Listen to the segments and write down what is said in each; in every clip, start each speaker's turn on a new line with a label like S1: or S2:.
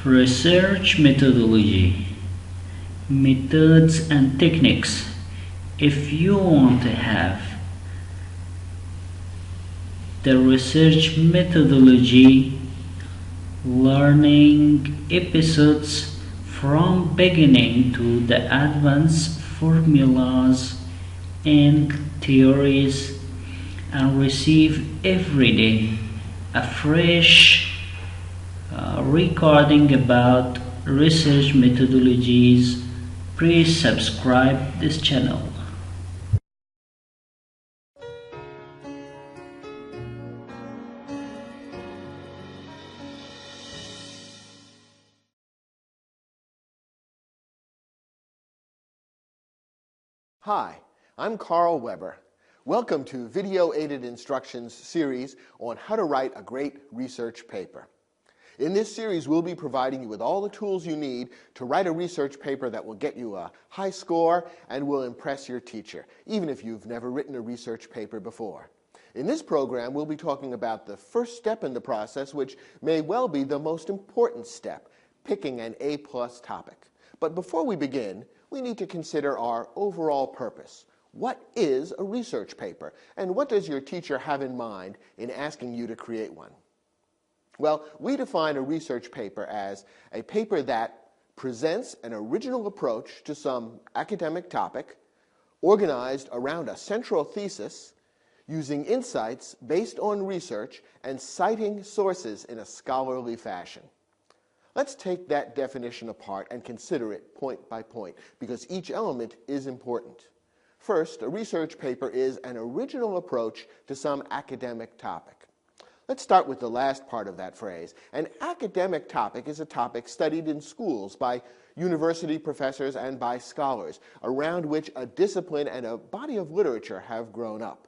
S1: Research methodology, methods and techniques. If you want to have the research methodology learning episodes from beginning to the advanced formulas and theories, and receive every day a fresh recording about research methodologies, please subscribe this channel.
S2: Hi, I'm Carl Weber. Welcome to Video Aided Instructions series on how to write a great research paper. In this series, we'll be providing you with all the tools you need to write a research paper that will get you a high score and will impress your teacher, even if you've never written a research paper before. In this program, we'll be talking about the first step in the process, which may well be the most important step, picking an A-plus topic. But before we begin, we need to consider our overall purpose. What is a research paper, and what does your teacher have in mind in asking you to create one? Well, we define a research paper as a paper that presents an original approach to some academic topic, organized around a central thesis, using insights based on research, and citing sources in a scholarly fashion. Let's take that definition apart and consider it point by point, because each element is important. First, a research paper is an original approach to some academic topic. Let's start with the last part of that phrase. An academic topic is a topic studied in schools by university professors and by scholars, around which a discipline and a body of literature have grown up.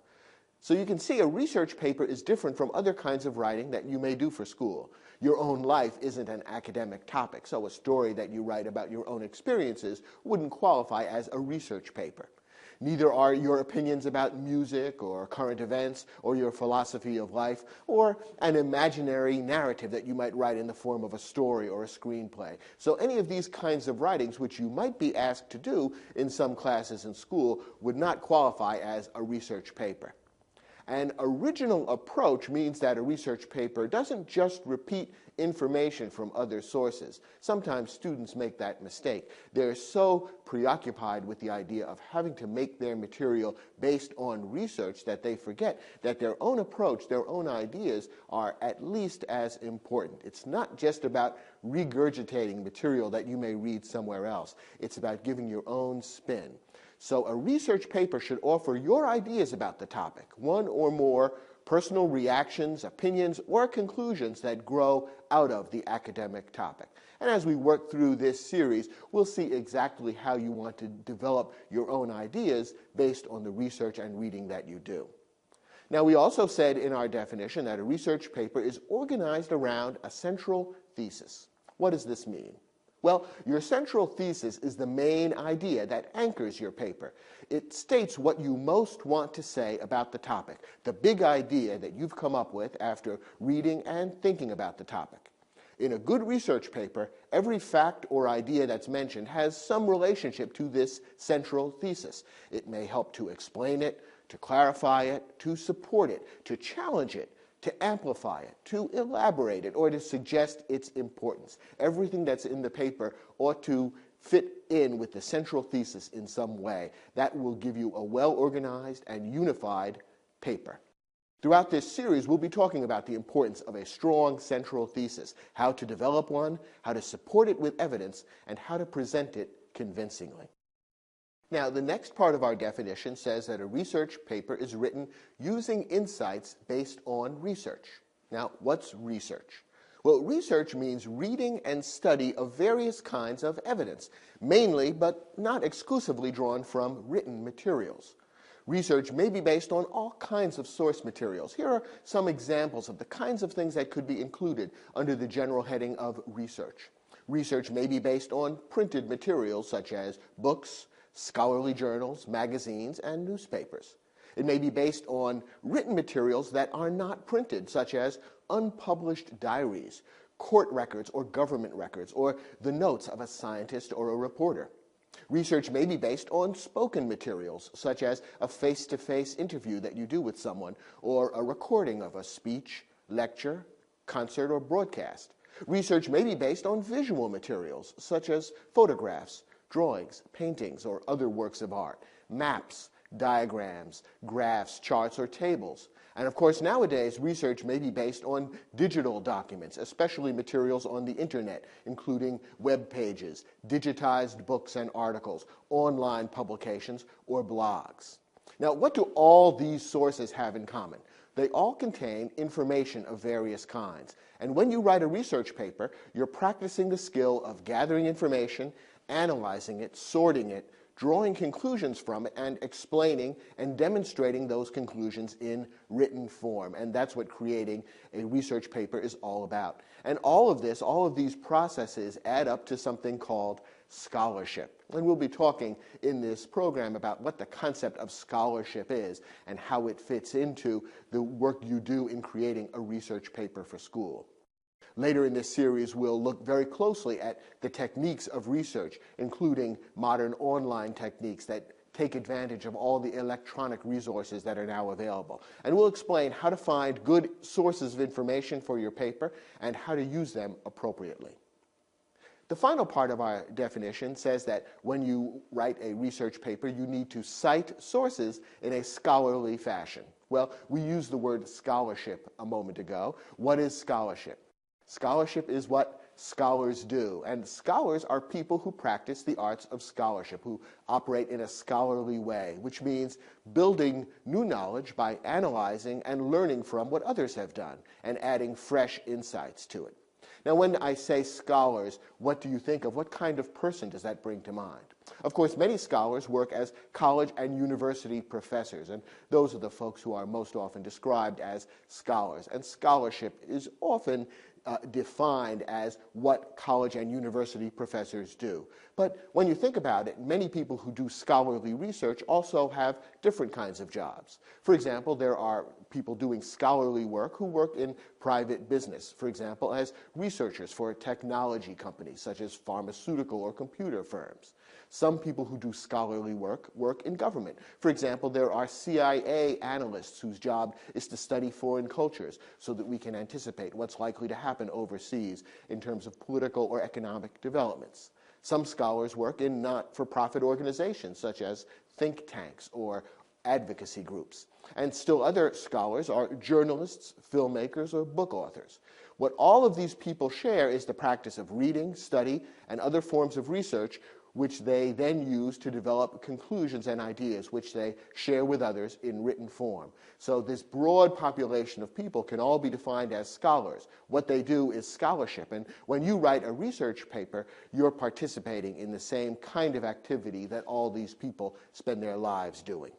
S2: So you can see a research paper is different from other kinds of writing that you may do for school. Your own life isn't an academic topic, so a story that you write about your own experiences wouldn't qualify as a research paper. Neither are your opinions about music or current events or your philosophy of life or an imaginary narrative that you might write in the form of a story or a screenplay. So any of these kinds of writings, which you might be asked to do in some classes in school, would not qualify as a research paper. An original approach means that a research paper doesn't just repeat information from other sources. Sometimes students make that mistake. They're so preoccupied with the idea of having to make their material based on research that they forget that their own approach, their own ideas are at least as important. It's not just about regurgitating material that you may read somewhere else. It's about giving your own spin. So a research paper should offer your ideas about the topic, one or more personal reactions, opinions, or conclusions that grow out of the academic topic. And as we work through this series, we'll see exactly how you want to develop your own ideas based on the research and reading that you do. Now, we also said in our definition that a research paper is organized around a central thesis. What does this mean? Well, your central thesis is the main idea that anchors your paper. It states what you most want to say about the topic, the big idea that you've come up with after reading and thinking about the topic. In a good research paper, every fact or idea that's mentioned has some relationship to this central thesis. It may help to explain it, to clarify it, to support it, to challenge it, to amplify it, to elaborate it, or to suggest its importance. Everything that's in the paper ought to fit in with the central thesis in some way. That will give you a well-organized and unified paper. Throughout this series, we'll be talking about the importance of a strong central thesis, how to develop one, how to support it with evidence, and how to present it convincingly. Now, the next part of our definition says that a research paper is written using insights based on research. Now, what's research? Well, research means reading and study of various kinds of evidence, mainly but not exclusively drawn from written materials. Research may be based on all kinds of source materials. Here are some examples of the kinds of things that could be included under the general heading of research. Research may be based on printed materials such as books, scholarly journals, magazines, and newspapers. It may be based on written materials that are not printed, such as unpublished diaries, court records or government records, or the notes of a scientist or a reporter. Research may be based on spoken materials, such as a face-to-face interview that you do with someone, or a recording of a speech, lecture, concert, or broadcast. Research may be based on visual materials, such as photographs, drawings, paintings, or other works of art, maps, diagrams, graphs, charts, or tables. And of course, nowadays, research may be based on digital documents, especially materials on the internet, including web pages, digitized books and articles, online publications, or blogs. Now, what do all these sources have in common? They all contain information of various kinds. And when you write a research paper, you're practicing the skill of gathering information, analyzing it, sorting it, drawing conclusions from it, and explaining and demonstrating those conclusions in written form. And that's what creating a research paper is all about. And all of these processes add up to something called scholarship. And we'll be talking in this program about what the concept of scholarship is and how it fits into the work you do in creating a research paper for school. Later in this series, we'll look very closely at the techniques of research, including modern online techniques that take advantage of all the electronic resources that are now available. And we'll explain how to find good sources of information for your paper and how to use them appropriately. The final part of our definition says that when you write a research paper, you need to cite sources in a scholarly fashion. Well, we used the word scholarship a moment ago. What is scholarship? Scholarship is what scholars do, and scholars are people who practice the arts of scholarship, who operate in a scholarly way, which means building new knowledge by analyzing and learning from what others have done and adding fresh insights to it. Now, when I say scholars, what do you think of? What kind of person does that bring to mind? Of course, many scholars work as college and university professors, and those are the folks who are most often described as scholars. And scholarship is often defined as what college and university professors do. But when you think about it, many people who do scholarly research also have different kinds of jobs. For example, there are people doing scholarly work who work in private business, for example, as researchers for technology companies such as pharmaceutical or computer firms. Some people who do scholarly work in government. For example, there are CIA analysts whose job is to study foreign cultures so that we can anticipate what's likely to happen overseas in terms of political or economic developments. Some scholars work in not-for-profit organizations such as think tanks or advocacy groups. And still other scholars are journalists, filmmakers, or book authors. What all of these people share is the practice of reading, study, and other forms of research which they then use to develop conclusions and ideas which they share with others in written form. So this broad population of people can all be defined as scholars. What they do is scholarship, and when you write a research paper, you're participating in the same kind of activity that all these people spend their lives doing.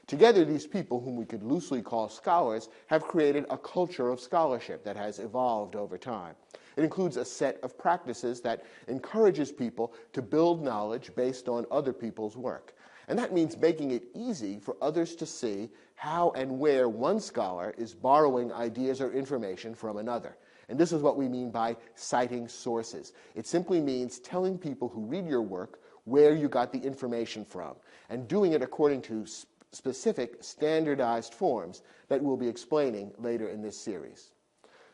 S2: Together, these people, whom we could loosely call scholars, have created a culture of scholarship that has evolved over time. It includes a set of practices that encourages people to build knowledge based on other people's work. And that means making it easy for others to see how and where one scholar is borrowing ideas or information from another. And this is what we mean by citing sources. It simply means telling people who read your work where you got the information from, and doing it according to specific standardized forms that we'll be explaining later in this series.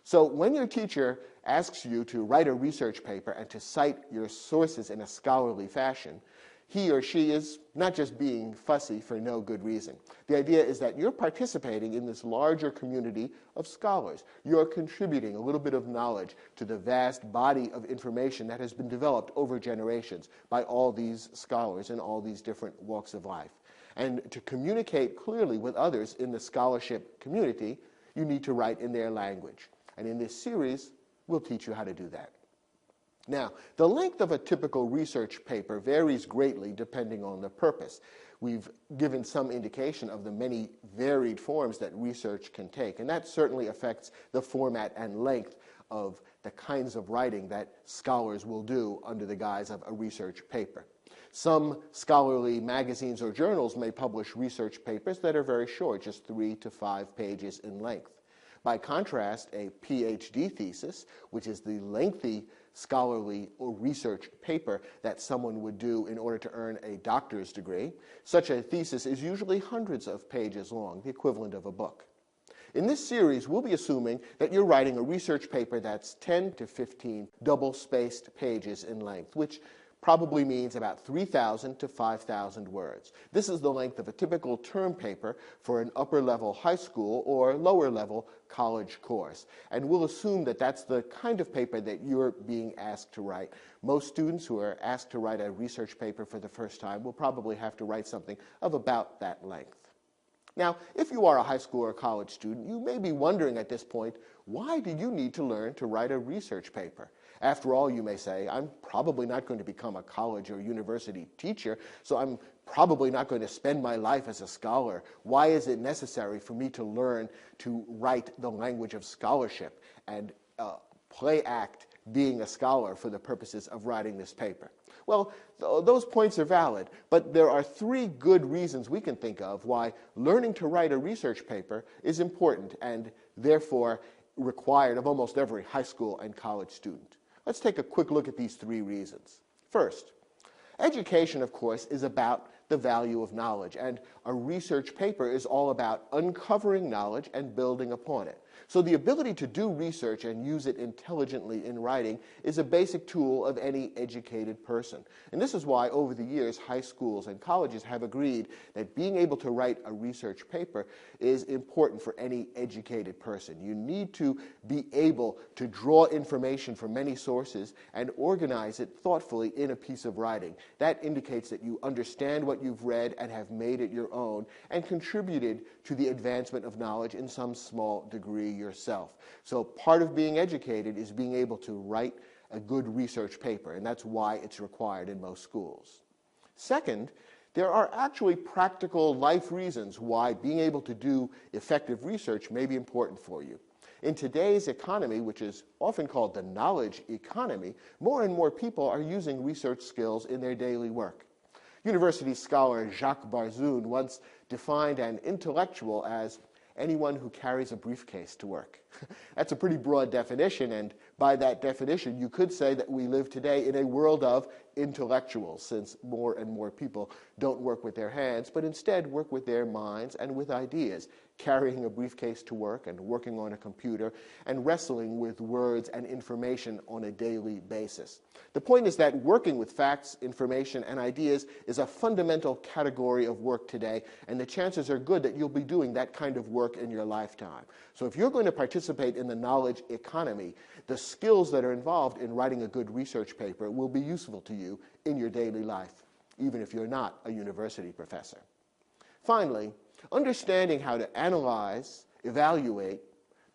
S2: So when your teacher asks you to write a research paper and to cite your sources in a scholarly fashion, he or she is not just being fussy for no good reason. The idea is that you're participating in this larger community of scholars. You're contributing a little bit of knowledge to the vast body of information that has been developed over generations by all these scholars in all these different walks of life. And to communicate clearly with others in the scholarship community, you need to write in their language. And in this series, we'll teach you how to do that. Now, the length of a typical research paper varies greatly depending on the purpose. We've given some indication of the many varied forms that research can take, and that certainly affects the format and length of the kinds of writing that scholars will do under the guise of a research paper. Some scholarly magazines or journals may publish research papers that are very short, just 3 to 5 pages in length. By contrast, a PhD thesis, which is the lengthy scholarly or research paper that someone would do in order to earn a doctor's degree, such a thesis is usually hundreds of pages long, the equivalent of a book. In this series, we'll be assuming that you're writing a research paper that's 10 to 15 double-spaced pages in length, which probably means about 3,000 to 5,000 words. This is the length of a typical term paper for an upper-level high school or lower-level college course. And we'll assume that that's the kind of paper that you're being asked to write. Most students who are asked to write a research paper for the first time will probably have to write something of about that length. Now, if you are a high school or college student, you may be wondering at this point, why do you need to learn to write a research paper? After all, you may say, I'm probably not going to become a college or university teacher, so I'm probably not going to spend my life as a scholar. Why is it necessary for me to learn to write the language of scholarship and play act being a scholar for the purposes of writing this paper? Well, those points are valid, but there are three good reasons we can think of why learning to write a research paper is important and therefore required of almost every high school and college student. Let's take a quick look at these three reasons. First, education, of course, is about the value of knowledge, and a research paper is all about uncovering knowledge and building upon it. So the ability to do research and use it intelligently in writing is a basic tool of any educated person. And this is why, over the years, high schools and colleges have agreed that being able to write a research paper is important for any educated person. You need to be able to draw information from many sources and organize it thoughtfully in a piece of writing. That indicates that you understand what you've read and have made it your own and contributed to the advancement of knowledge in some small degree yourself. So part of being educated is being able to write a good research paper, and that's why it's required in most schools. Second, there are actually practical life reasons why being able to do effective research may be important for you. In today's economy, which is often called the knowledge economy, more and more people are using research skills in their daily work. University scholar Jacques Barzoun once defined an intellectual as anyone who carries a briefcase to work. That's a pretty broad definition, and by that definition, you could say that we live today in a world of intellectuals, since more and more people don't work with their hands, but instead work with their minds and with ideas, carrying a briefcase to work and working on a computer and wrestling with words and information on a daily basis. The point is that working with facts, information, and ideas is a fundamental category of work today, and the chances are good that you'll be doing that kind of work in your lifetime. So if you're going to participate in the knowledge economy, the skills that are involved in writing a good research paper will be useful to you in your daily life, even if you're not a university professor. Finally, understanding how to analyze, evaluate,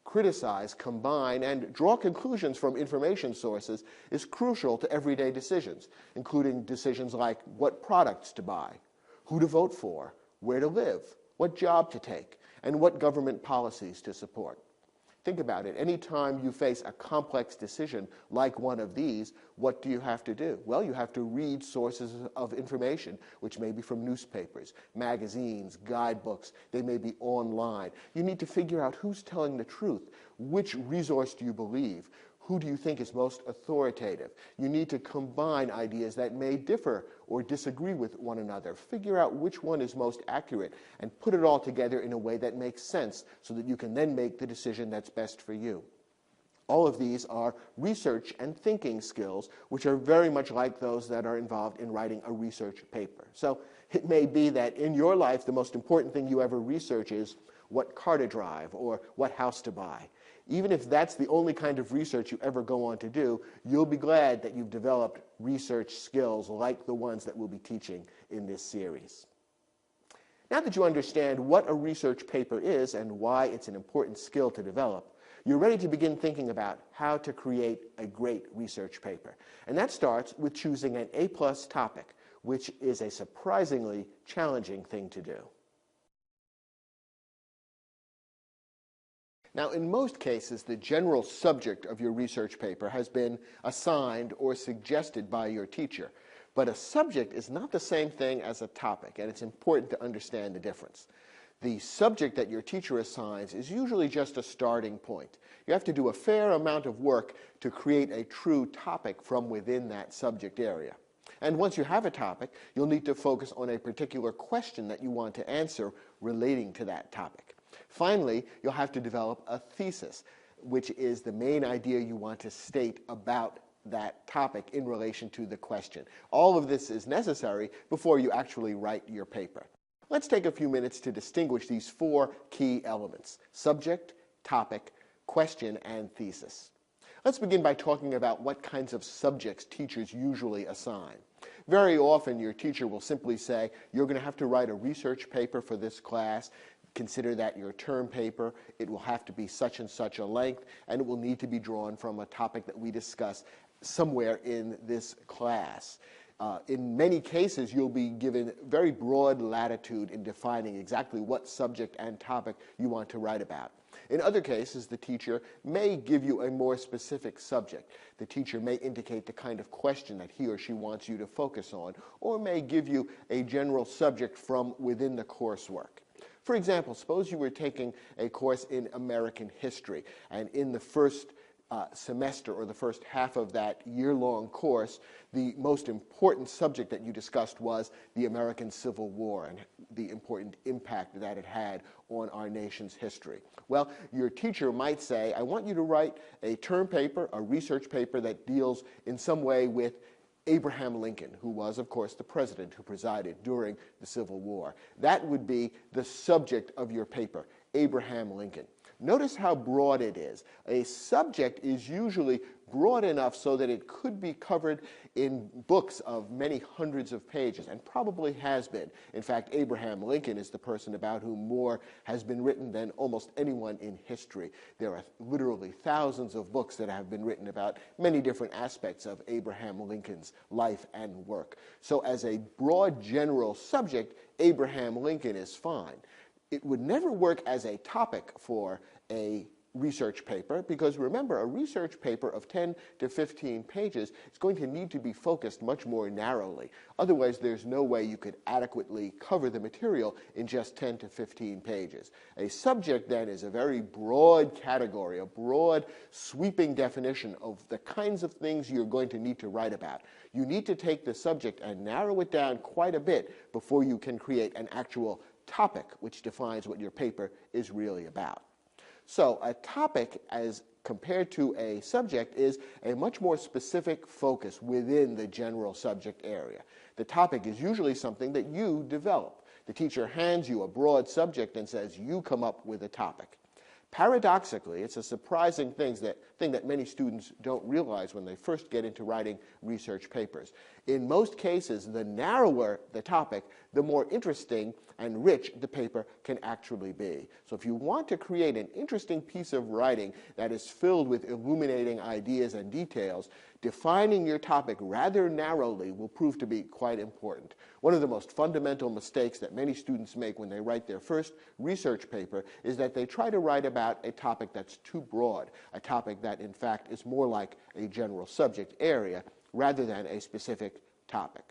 S2: criticize, combine, and draw conclusions from information sources is crucial to everyday decisions, including decisions like what products to buy, who to vote for, where to live, what job to take, and what government policies to support. Think about it. Anytime you face a complex decision like one of these, what do you have to do? Well, you have to read sources of information, which may be from newspapers, magazines, guidebooks. They may be online. You need to figure out who's telling the truth. Which resource do you believe? Who do you think is most authoritative? You need to combine ideas that may differ or disagree with one another. Figure out which one is most accurate and put it all together in a way that makes sense so that you can then make the decision that's best for you. All of these are research and thinking skills, which are very much like those that are involved in writing a research paper. So it may be that in your life, the most important thing you ever research is what car to drive or what house to buy. Even if that's the only kind of research you ever go on to do, you'll be glad that you've developed research skills like the ones that we'll be teaching in this series. Now that you understand what a research paper is and why it's an important skill to develop, you're ready to begin thinking about how to create a great research paper. And that starts with choosing an A+ topic, which is a surprisingly challenging thing to do. Now, in most cases, the general subject of your research paper has been assigned or suggested by your teacher. But a subject is not the same thing as a topic, and it's important to understand the difference. The subject that your teacher assigns is usually just a starting point. You have to do a fair amount of work to create a true topic from within that subject area. And once you have a topic, you'll need to focus on a particular question that you want to answer relating to that topic. Finally, you'll have to develop a thesis, which is the main idea you want to state about that topic in relation to the question. All of this is necessary before you actually write your paper. Let's take a few minutes to distinguish these four key elements: subject, topic, question, and thesis. Let's begin by talking about what kinds of subjects teachers usually assign. Very often your teacher will simply say, you're going to have to write a research paper for this class. Consider that your term paper. It will have to be such and such a length, and it will need to be drawn from a topic that we discuss somewhere in this class. In many cases, you'll be given very broad latitude in defining exactly what subject and topic you want to write about. In other cases, the teacher may give you a more specific subject. The teacher may indicate the kind of question that he or she wants you to focus on, or may give you a general subject from within the coursework. For example, suppose you were taking a course in American history, and in the first semester or the first half of that year-long course, the most important subject that you discussed was the American Civil War and the important impact that it had on our nation's history. Well, your teacher might say, I want you to write a term paper, a research paper that deals in some way with Abraham Lincoln, who was, of course, the president who presided during the Civil War. That would be the subject of your paper, Abraham Lincoln. Notice how broad it is. A subject is usually broad enough so that it could be covered in books of many hundreds of pages, and probably has been. In fact, Abraham Lincoln is the person about whom more has been written than almost anyone in history. There are literally thousands of books that have been written about many different aspects of Abraham Lincoln's life and work. So as a broad general subject, Abraham Lincoln is fine. It would never work as a topic for a research paper, because remember, a research paper of 10 to 15 pages is going to need to be focused much more narrowly. Otherwise, there's no way you could adequately cover the material in just 10 to 15 pages. A subject, then, is a very broad category, a broad, sweeping definition of the kinds of things you're going to need to write about. You need to take the subject and narrow it down quite a bit before you can create an actual topic which defines what your paper is really about. So a topic, as compared to a subject, is a much more specific focus within the general subject area. The topic is usually something that you develop. The teacher hands you a broad subject and says, you come up with a topic. Paradoxically, it's a surprising thing that many students don't realize when they first get into writing research papers. In most cases, the narrower the topic, the more interesting and rich the paper can actually be. So if you want to create an interesting piece of writing that is filled with illuminating ideas and details, defining your topic rather narrowly will prove to be quite important. One of the most fundamental mistakes that many students make when they write their first research paper is that they try to write about a topic that's too broad, a topic that in fact is more like a general subject area rather than a specific topic.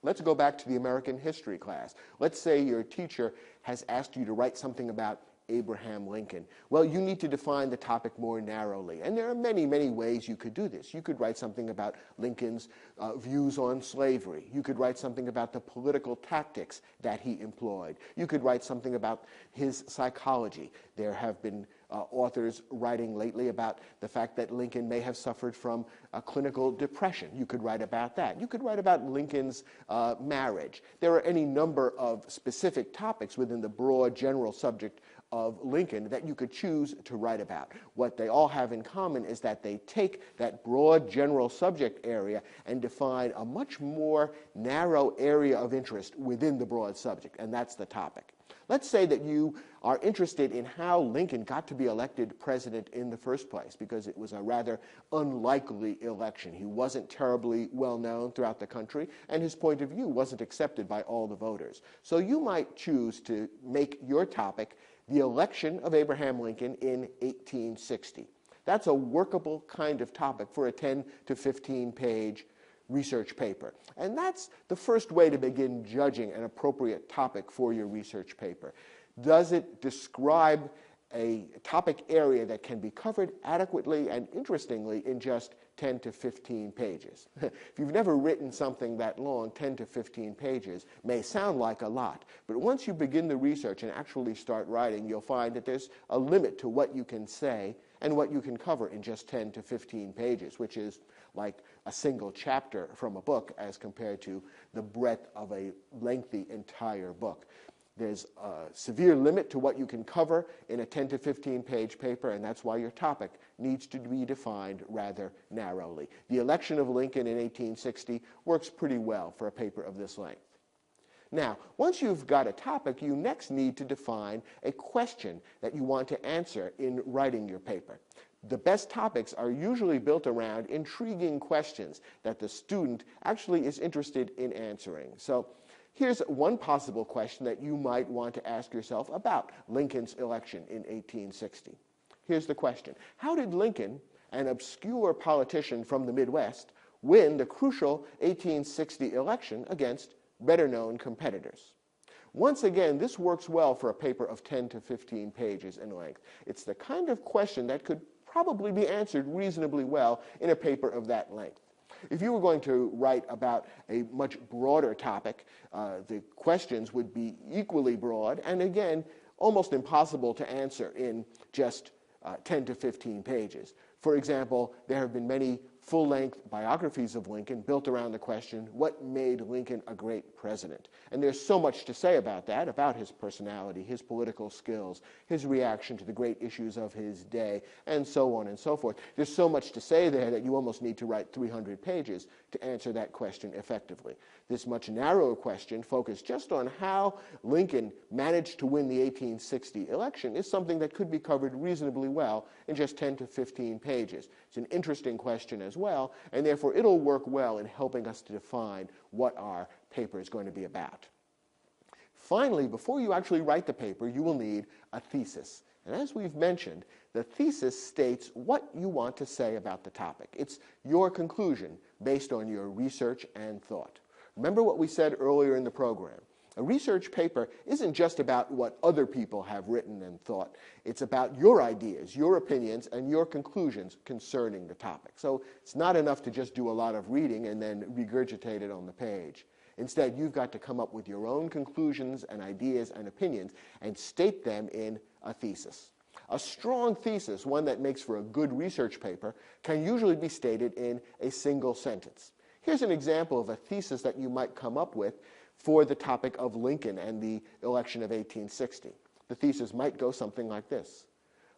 S2: Let's go back to the American history class. Let's say your teacher has asked you to write something about Abraham Lincoln. Well, you need to define the topic more narrowly, and there are many, many ways you could do this. You could write something about Lincoln's views on slavery. You could write something about the political tactics that he employed. You could write something about his psychology. There have been authors writing lately about the fact that Lincoln may have suffered from clinical depression. You could write about that. You could write about Lincoln's marriage. There are any number of specific topics within the broad general subject of Lincoln that you could choose to write about. What they all have in common is that they take that broad general subject area and define a much more narrow area of interest within the broad subject, and that's the topic. Let's say that you are interested in how Lincoln got to be elected president in the first place, because it was a rather unlikely election. He wasn't terribly well known throughout the country, and his point of view wasn't accepted by all the voters. So you might choose to make your topic the election of Abraham Lincoln in 1860. That's a workable kind of topic for a 10 to 15 page research paper. And that's the first way to begin judging an appropriate topic for your research paper. Does it describe a topic area that can be covered adequately and interestingly in just 10 to 15 pages? If you've never written something that long, 10 to 15 pages may sound like a lot, but once you begin the research and actually start writing, you'll find that there's a limit to what you can say and what you can cover in just 10 to 15 pages, which is like a single chapter from a book as compared to the breadth of a lengthy entire book. There's a severe limit to what you can cover in a 10 to 15 page paper, and that's why your topic needs to be defined rather narrowly. The election of Lincoln in 1860 works pretty well for a paper of this length. Now, once you've got a topic, you next need to define a question that you want to answer in writing your paper. The best topics are usually built around intriguing questions that the student actually is interested in answering. So here's one possible question that you might want to ask yourself about Lincoln's election in 1860. Here's the question: how did Lincoln, an obscure politician from the Midwest, win the crucial 1860 election against better-known competitors? Once again, this works well for a paper of 10 to 15 pages in length. It's the kind of question that could probably be answered reasonably well in a paper of that length. If you were going to write about a much broader topic, the questions would be equally broad and, again, almost impossible to answer in just 10 to 15 pages. For example, there have been many full-length biographies of Lincoln built around the question, what made Lincoln a great president? And there's so much to say about that, about his personality, his political skills, his reaction to the great issues of his day, and so on and so forth. There's so much to say there that you almost need to write 300 pages to answer that question effectively. This much narrower question, focused just on how Lincoln managed to win the 1860 election, is something that could be covered reasonably well in just 10 to 15 pages. It's an interesting question as well, and therefore it'll work well in helping us to define what our paper is going to be about. Finally, before you actually write the paper, you will need a thesis. And as we've mentioned, the thesis states what you want to say about the topic. It's your conclusion based on your research and thought. Remember what we said earlier in the program. A research paper isn't just about what other people have written and thought. It's about your ideas, your opinions, and your conclusions concerning the topic. So it's not enough to just do a lot of reading and then regurgitate it on the page. Instead, you've got to come up with your own conclusions and ideas and opinions and state them in a thesis. A strong thesis, one that makes for a good research paper, can usually be stated in a single sentence. Here's an example of a thesis that you might come up with for the topic of Lincoln and the election of 1860. The thesis might go something like this: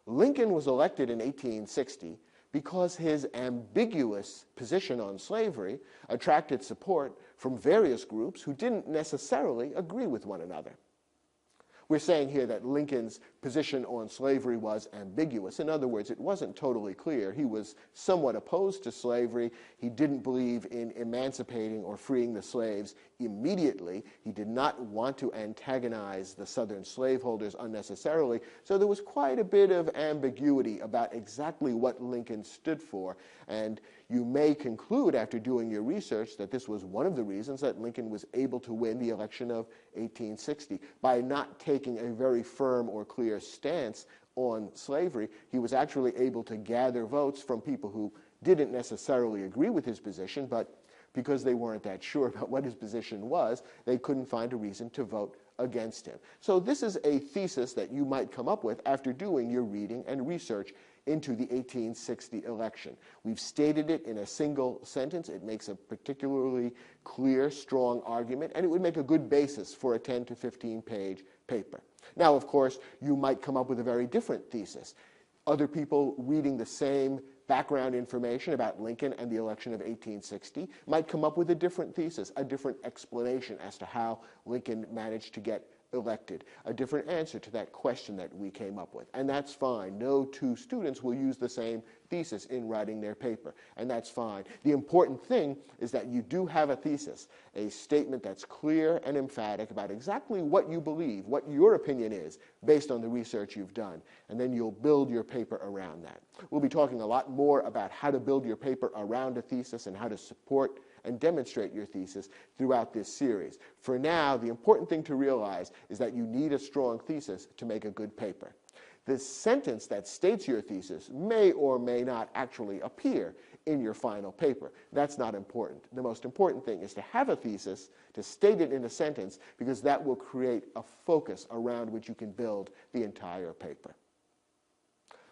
S2: Lincoln was elected in 1860 because his ambiguous position on slavery attracted support from various groups who didn't necessarily agree with one another. We're saying here that Lincoln's position on slavery was ambiguous. In other words, it wasn't totally clear. He was somewhat opposed to slavery. He didn't believe in emancipating or freeing the slaves immediately. He did not want to antagonize the Southern slaveholders unnecessarily. So there was quite a bit of ambiguity about exactly what Lincoln stood for. And you may conclude after doing your research that this was one of the reasons that Lincoln was able to win the election of 1860. By not taking a very firm or clear stance on slavery, he was actually able to gather votes from people who didn't necessarily agree with his position, but because they weren't that sure about what his position was, they couldn't find a reason to vote against him. So this is a thesis that you might come up with after doing your reading and research into the 1860 election. We've stated it in a single sentence. It makes a particularly clear, strong argument, and it would make a good basis for a 10 to 15 page paper. Now, of course, you might come up with a very different thesis. Other people reading the same background information about Lincoln and the election of 1860 might come up with a different thesis, a different explanation as to how Lincoln managed to get elected, a different answer to that question that we came up with. And that's fine. No two students will use the same thesis in writing their paper, and that's fine. The important thing is that you do have a thesis, a statement that's clear and emphatic about exactly what you believe, what your opinion is, based on the research you've done, and then you'll build your paper around that. We'll be talking a lot more about how to build your paper around a thesis and how to support and demonstrate your thesis throughout this series. For now, the important thing to realize is that you need a strong thesis to make a good paper. The sentence that states your thesis may or may not actually appear in your final paper. That's not important. The most important thing is to have a thesis, to state it in a sentence, because that will create a focus around which you can build the entire paper.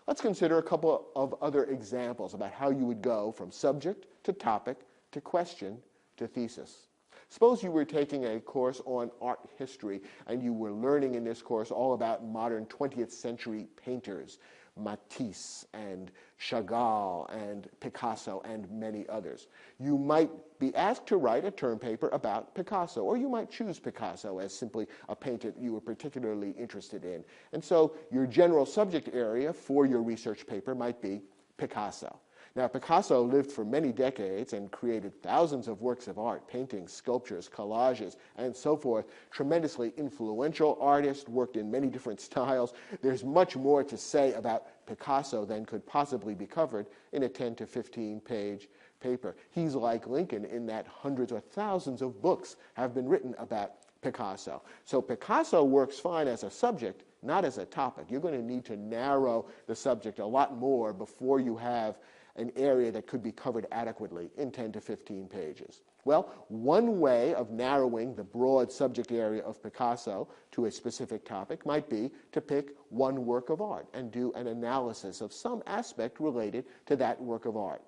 S2: Let's consider a couple of other examples about how you would go from subject to topic to question to thesis. Suppose you were taking a course on art history and you were learning in this course all about modern 20th century painters, Matisse and Chagall and Picasso and many others. You might be asked to write a term paper about Picasso, or you might choose Picasso as simply a painter that you were particularly interested in. And so your general subject area for your research paper might be Picasso. Now, Picasso lived for many decades and created thousands of works of art, paintings, sculptures, collages, and so forth. Tremendously influential artist, worked in many different styles. There's much more to say about Picasso than could possibly be covered in a 10 to 15 page paper. He's like Lincoln in that hundreds or thousands of books have been written about Picasso. So Picasso works fine as a subject, not as a topic. You're going to need to narrow the subject a lot more before you have an area that could be covered adequately in 10 to 15 pages. Well, one way of narrowing the broad subject area of Picasso to a specific topic might be to pick one work of art and do an analysis of some aspect related to that work of art.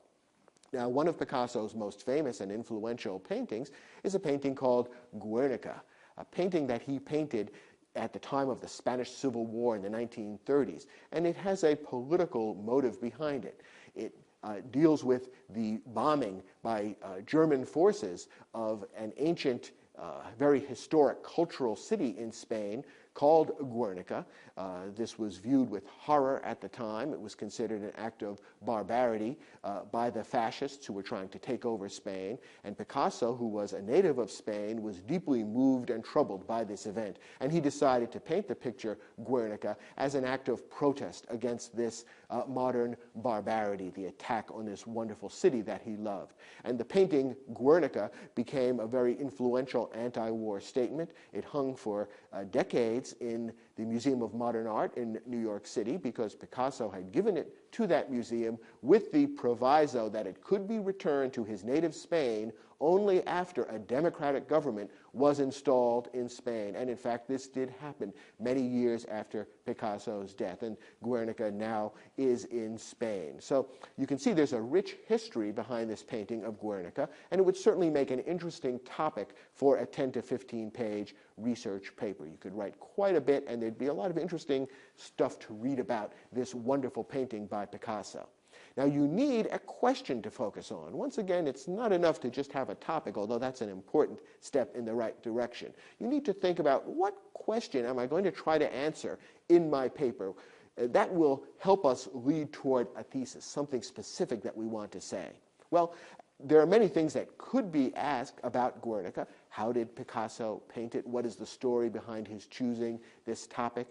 S2: Now, one of Picasso's most famous and influential paintings is a painting called Guernica, a painting that he painted at the time of the Spanish Civil War in the 1930s, and it has a political motive behind it. It deals with the bombing by German forces of an ancient, very historic cultural city in Spain called Guernica. This was viewed with horror at the time. It was considered an act of barbarity by the fascists who were trying to take over Spain. And Picasso, who was a native of Spain, was deeply moved and troubled by this event. And he decided to paint the picture Guernica as an act of protest against this modern barbarity, the attack on this wonderful city that he loved. And the painting Guernica became a very influential anti-war statement. It hung for decades in the Museum of Modern Art in New York City because Picasso had given it to that museum with the proviso that it could be returned to his native Spain only after a democratic government was installed in Spain. And in fact, this did happen many years after Picasso's death, and Guernica now is in Spain. So you can see there's a rich history behind this painting of Guernica, and it would certainly make an interesting topic for a 10 to 15 page research paper. You could write quite a bit, and there'd be a lot of interesting stuff to read about this wonderful painting by Picasso. Now, you need a question to focus on. Once again, it's not enough to just have a topic, although that's an important step in the right direction. You need to think about what question am I going to try to answer in my paper. That will help us lead toward a thesis, something specific that we want to say. Well, there are many things that could be asked about Guernica. How did Picasso paint it? What is the story behind his choosing this topic?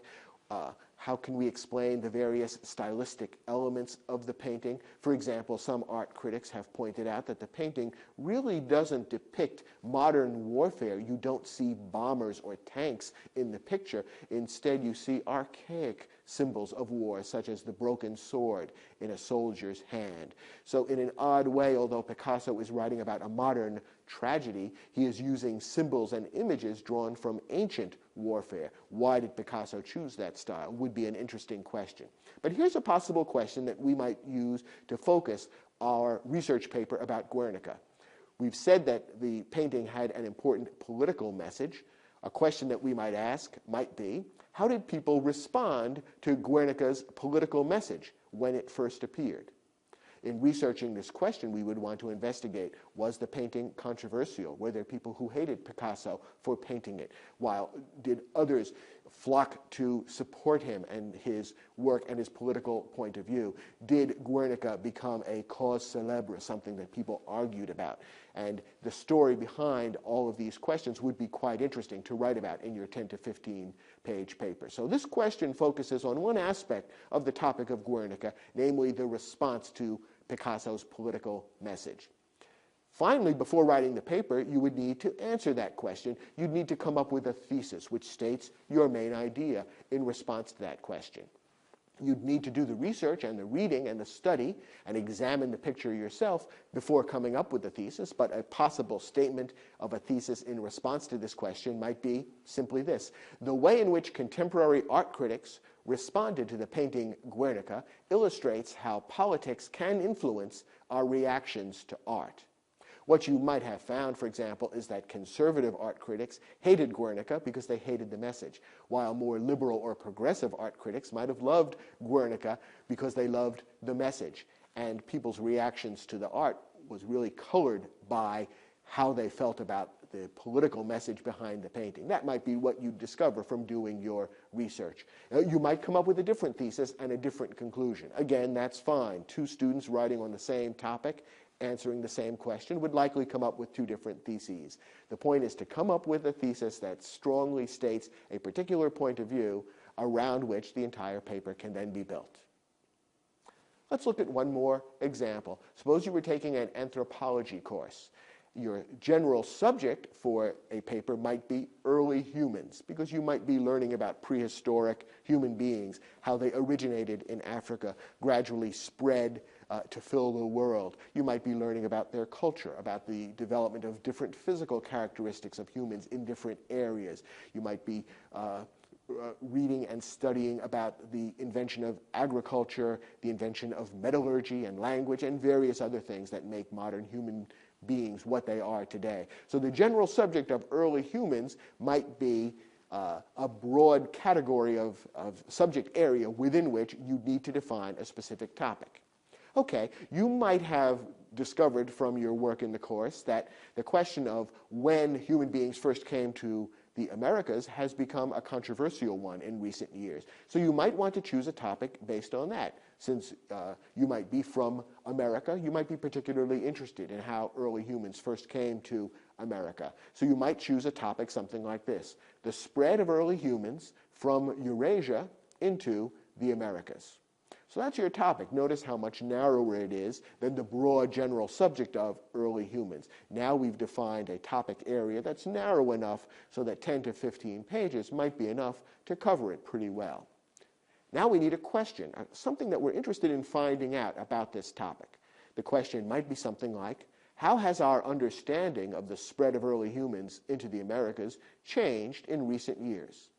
S2: How can we explain the various stylistic elements of the painting? For example, some art critics have pointed out that the painting really doesn't depict modern warfare. You don't see bombers or tanks in the picture. Instead, you see archaic symbols of war, such as the broken sword in a soldier's hand. So in an odd way, although Picasso is writing about a modern tragedy, he is using symbols and images drawn from ancient warfare. Why did Picasso choose that style? Would be an interesting question. But here's a possible question that we might use to focus our research paper about Guernica. We've said that the painting had an important political message. A question that we might ask might be, how did people respond to Guernica's political message when it first appeared? In researching this question, we would want to investigate, was the painting controversial? Were there people who hated Picasso for painting it? While did others flock to support him and his work and his political point of view? Did Guernica become a cause célèbre, something that people argued about? And the story behind all of these questions would be quite interesting to write about in your 10 to 15 page paper. So this question focuses on one aspect of the topic of Guernica, namely the response to Picasso's political message. Finally, before writing the paper, you would need to answer that question. You'd need to come up with a thesis which states your main idea in response to that question. You'd need to do the research and the reading and the study and examine the picture yourself before coming up with a thesis, but a possible statement of a thesis in response to this question might be simply this: the way in which contemporary art critics responded to the painting Guernica illustrates how politics can influence our reactions to art. What you might have found, for example, is that conservative art critics hated Guernica because they hated the message, while more liberal or progressive art critics might have loved Guernica because they loved the message. And people's reactions to the art was really colored by how they felt about the political message behind the painting. That might be what you discover from doing your research. You might come up with a different thesis and a different conclusion. Again, that's fine. Two students writing on the same topic, answering the same question, would likely come up with two different theses. The point is to come up with a thesis that strongly states a particular point of view around which the entire paper can then be built. Let's look at one more example. Suppose you were taking an anthropology course. Your general subject for a paper might be early humans, because you might be learning about prehistoric human beings, how they originated in Africa, gradually spread to fill the world. You might be learning about their culture, about the development of different physical characteristics of humans in different areas. You might be reading and studying about the invention of agriculture, the invention of metallurgy and language, and various other things that make modern human beings what they are today. So the general subject of early humans might be a broad category of subject area within which you need to define a specific topic. Okay, you might have discovered from your work in the course that the question of when human beings first came to the Americas has become a controversial one in recent years. So you might want to choose a topic based on that. Since you might be from America, you might be particularly interested in how early humans first came to America. So you might choose a topic something like this: the spread of early humans from Eurasia into the Americas. So that's your topic. Notice how much narrower it is than the broad general subject of early humans. Now we've defined a topic area that's narrow enough so that 10 to 15 pages might be enough to cover it pretty well. Now we need a question, something that we're interested in finding out about this topic. The question might be something like, how has our understanding of the spread of early humans into the Americas changed in recent years?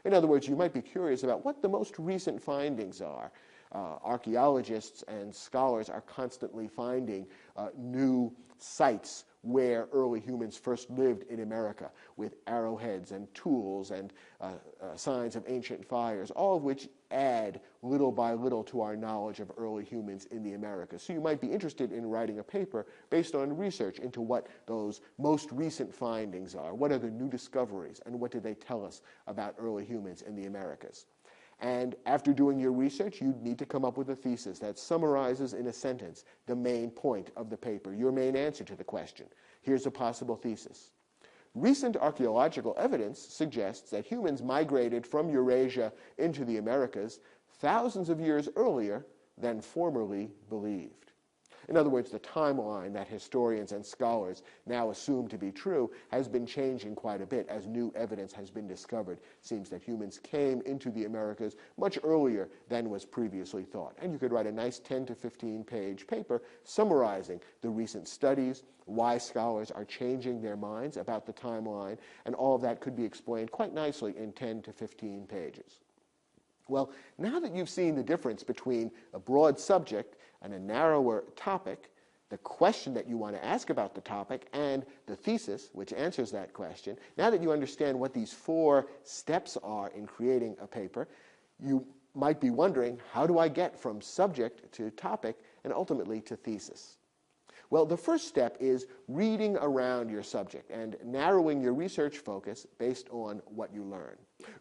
S2: In other words, you might be curious about what the most recent findings are. Archaeologists and scholars are constantly finding new sites where early humans first lived in America, with arrowheads and tools and signs of ancient fires, all of which add little by little to our knowledge of early humans in the Americas. So you might be interested in writing a paper based on research into what those most recent findings are. What are the new discoveries, and what do they tell us about early humans in the Americas? And after doing your research, you need to come up with a thesis that summarizes in a sentence the main point of the paper, your main answer to the question. Here's a possible thesis. Recent archaeological evidence suggests that humans migrated from Eurasia into the Americas thousands of years earlier than formerly believed. In other words, the timeline that historians and scholars now assume to be true has been changing quite a bit as new evidence has been discovered. It seems that humans came into the Americas much earlier than was previously thought. And you could write a nice 10 to 15 page paper summarizing the recent studies, why scholars are changing their minds about the timeline, and all of that could be explained quite nicely in 10 to 15 pages. Well, now that you've seen the difference between a broad subject and a narrower topic, the question that you want to ask about the topic, and the thesis, which answers that question, now that you understand what these 4 steps are in creating a paper, you might be wondering, how do I get from subject to topic and ultimately to thesis? Well, the first step is reading around your subject and narrowing your research focus based on what you learn.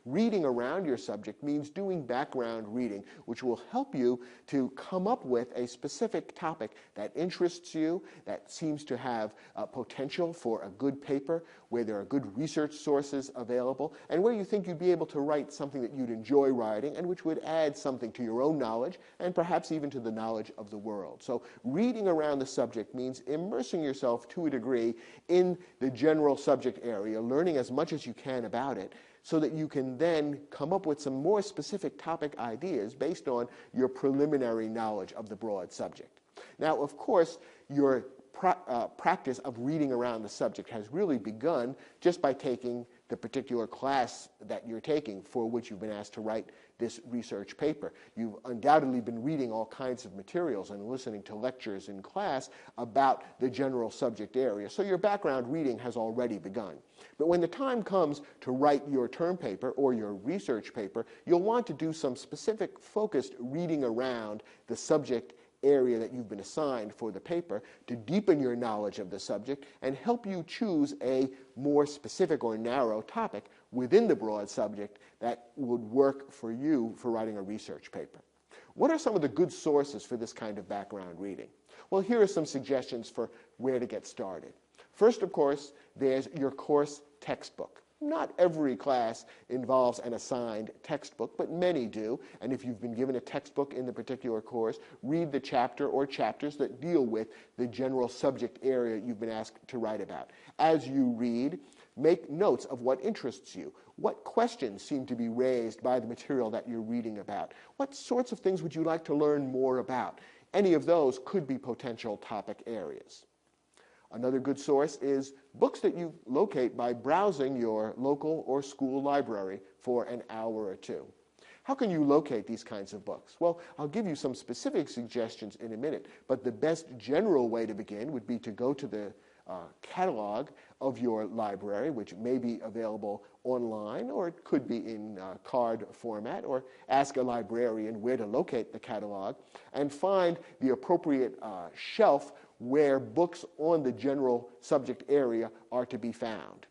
S2: Reading around your subject means doing background reading, which will help you to come up with a specific topic that interests you, that seems to have potential for a good paper, where there are good research sources available, and where you think you'd be able to write something that you'd enjoy writing and which would add something to your own knowledge and perhaps even to the knowledge of the world. So reading around the subject means immersing yourself to a degree in the general subject area, learning as much as you can about it, so that you can then come up with some more specific topic ideas based on your preliminary knowledge of the broad subject. Now, of course, your practice of reading around the subject has really begun just by taking the particular class that you're taking for which you've been asked to write this research paper. You've undoubtedly been reading all kinds of materials and listening to lectures in class about the general subject area, so your background reading has already begun. But when the time comes to write your term paper or your research paper, you'll want to do some specific focused reading around the subject area that you've been assigned for the paper to deepen your knowledge of the subject and help you choose a more specific or narrow topic within the broad subject that would work for you for writing a research paper. What are some of the good sources for this kind of background reading? Well, here are some suggestions for where to get started. First, of course, there's your course textbook. Not every class involves an assigned textbook, but many do. And if you've been given a textbook in the particular course, read the chapter or chapters that deal with the general subject area you've been asked to write about. As you read, make notes of what interests you. What questions seem to be raised by the material that you're reading about? What sorts of things would you like to learn more about? Any of those could be potential topic areas. Another good source is books that you locate by browsing your local or school library for an hour or two. How can you locate these kinds of books? Well, I'll give you some specific suggestions in a minute, but the best general way to begin would be to go to the catalog of your library, which may be available online, or it could be in card format, or ask a librarian where to locate the catalog, and find the appropriate shelf where books on the general subject area are to be found.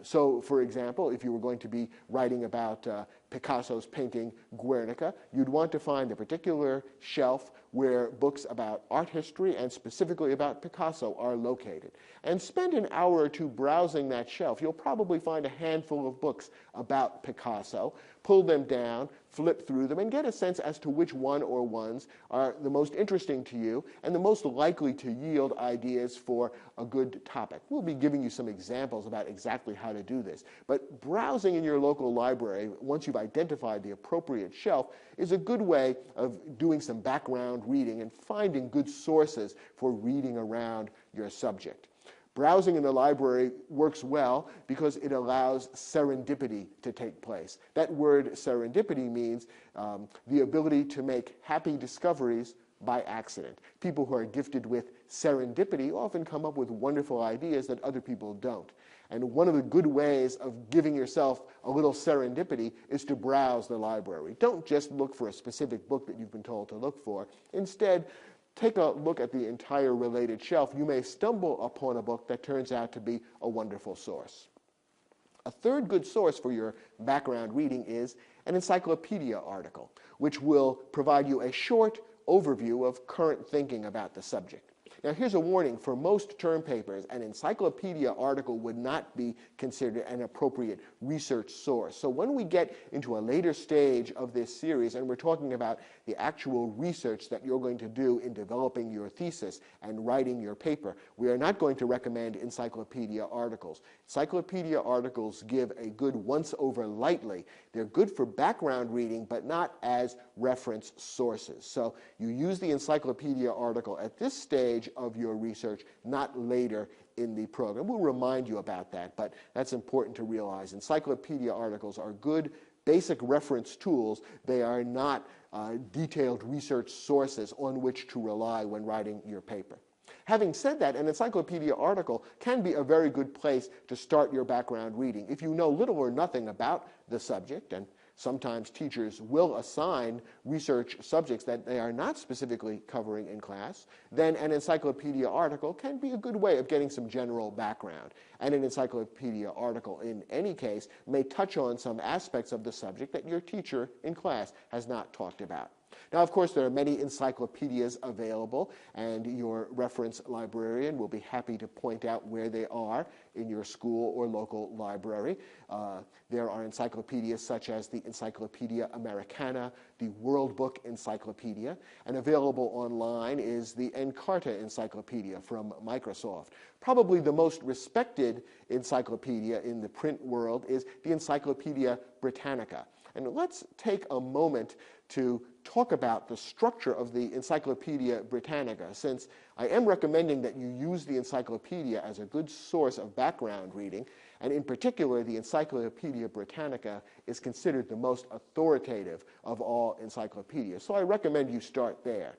S2: So, for example, if you were going to be writing about Picasso's painting Guernica, you'd want to find a particular shelf where books about art history and specifically about Picasso are located. And spend an hour or two browsing that shelf. You'll probably find a handful of books about Picasso. Pull them down, flip through them, and get a sense as to which one or ones are the most interesting to you and the most likely to yield ideas for a good topic. We'll be giving you some examples about exactly how to do this. But browsing in your local library, once you've identified the appropriate shelf, is a good way of doing some background reading and finding good sources for reading around your subject. Browsing in the library works well because it allows serendipity to take place. That word serendipity means the ability to make happy discoveries by accident. People who are gifted with serendipity often come up with wonderful ideas that other people don't. And one of the good ways of giving yourself a little serendipity is to browse the library. Don't just look for a specific book that you've been told to look for. Instead, take a look at the entire related shelf. You may stumble upon a book that turns out to be a wonderful source. A third good source for your background reading is an encyclopedia article, which will provide you a short overview of current thinking about the subject. Now, here's a warning. For most term papers, an encyclopedia article would not be considered an appropriate research source. So when we get into a later stage of this series and we're talking about the actual research that you're going to do in developing your thesis and writing your paper, we are not going to recommend encyclopedia articles. Encyclopedia articles give a good once-over lightly. They're good for background reading, but not as reference sources. So you use the encyclopedia article at this stage of your research, not later in the program. We'll remind you about that, but that's important to realize. Encyclopedia articles are good basic reference tools. They are not detailed research sources on which to rely when writing your paper. Having said that, an encyclopedia article can be a very good place to start your background reading. If you know little or nothing about the subject, and Sometimes teachers will assign research subjects that they are not specifically covering in class. Then an encyclopedia article can be a good way of getting some general background. And an encyclopedia article, in any case, may touch on some aspects of the subject that your teacher in class has not talked about. Now, of course, there are many encyclopedias available, and your reference librarian will be happy to point out where they are in your school or local library. There are encyclopedias such as the Encyclopedia Americana, the World Book Encyclopedia, and available online is the Encarta Encyclopedia from Microsoft. Probably the most respected encyclopedia in the print world is the Encyclopedia Britannica. And let's take a moment to talk about the structure of the Encyclopedia Britannica, since I am recommending that you use the encyclopedia as a good source of background reading, and in particular, the Encyclopedia Britannica is considered the most authoritative of all encyclopedias. So I recommend you start there.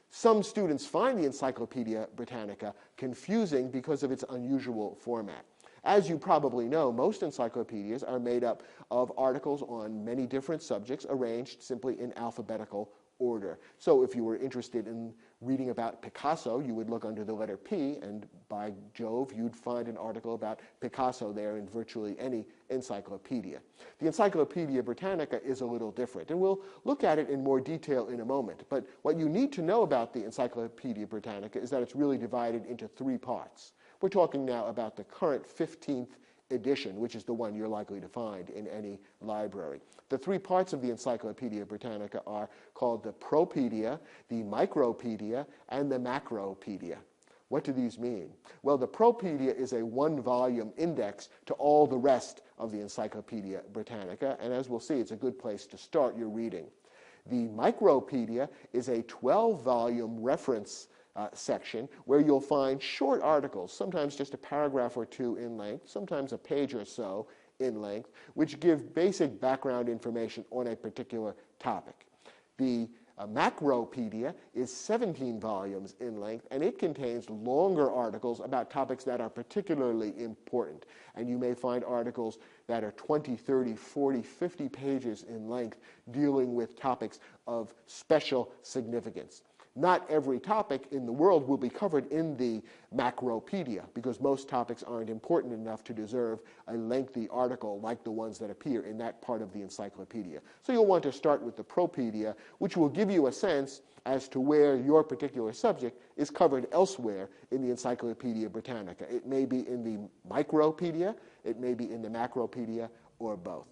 S2: Some students find the Encyclopedia Britannica confusing because of its unusual format. As you probably know, most encyclopedias are made up of articles on many different subjects arranged simply in alphabetical order. So if you were interested in reading about Picasso, you would look under the letter P, and by Jove, you'd find an article about Picasso there in virtually any encyclopedia. The Encyclopedia Britannica is a little different, and we'll look at it in more detail in a moment. But what you need to know about the Encyclopedia Britannica is that it's really divided into three parts. We're talking now about the current 15th edition, which is the one you're likely to find in any library. The three parts of the Encyclopedia Britannica are called the Propoedia, the Micropedia, and the Macropedia. What do these mean? Well, the Propoedia is a one-volume index to all the rest of the Encyclopedia Britannica, and as we'll see, it's a good place to start your reading. The Micropedia is a 12-volume reference section where you'll find short articles, sometimes just a paragraph or two in length, sometimes a page or so in length, which give basic background information on a particular topic. The Macropedia is 17 volumes in length, and it contains longer articles about topics that are particularly important. And you may find articles that are 20, 30, 40, 50 pages in length dealing with topics of special significance. Not every topic in the world will be covered in the Macropedia, because most topics aren't important enough to deserve a lengthy article like the ones that appear in that part of the encyclopedia. So you'll want to start with the Propoedia, which will give you a sense as to where your particular subject is covered elsewhere in the Encyclopedia Britannica. It may be in the Micropedia, it may be in the Macropedia, or both.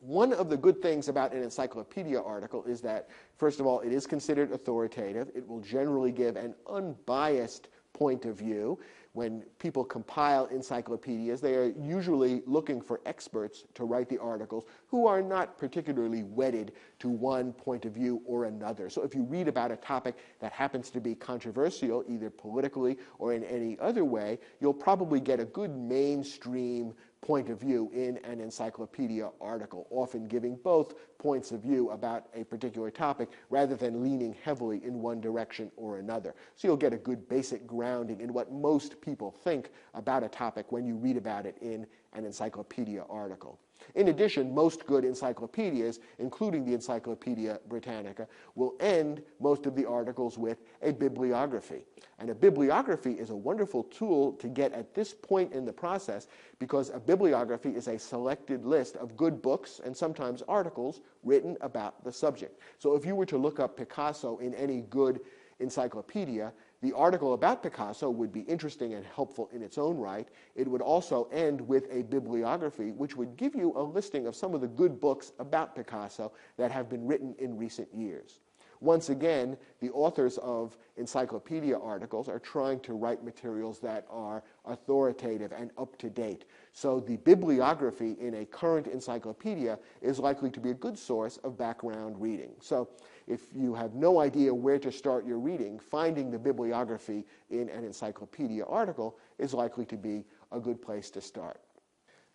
S2: One of the good things about an encyclopedia article is that, first of all, it is considered authoritative. It will generally give an unbiased point of view. When people compile encyclopedias, they are usually looking for experts to write the articles who are not particularly wedded to one point of view or another. So if you read about a topic that happens to be controversial, either politically or in any other way, you'll probably get a good mainstream point of view in an encyclopedia article, often giving both points of view about a particular topic rather than leaning heavily in one direction or another. So you'll get a good basic grounding in what most people think about a topic when you read about it in an encyclopedia article. In addition, most good encyclopedias, including the Encyclopedia Britannica, will end most of the articles with a bibliography. And a bibliography is a wonderful tool to get at this point in the process, because a bibliography is a selected list of good books and sometimes articles written about the subject. So if you were to look up Picasso in any good encyclopedia, the article about Picasso would be interesting and helpful in its own right. It would also end with a bibliography, which would give you a listing of some of the good books about Picasso that have been written in recent years. Once again, the authors of encyclopedia articles are trying to write materials that are authoritative and up to date. So the bibliography in a current encyclopedia is likely to be a good source of background reading. So if you have no idea where to start your reading, finding the bibliography in an encyclopedia article is likely to be a good place to start.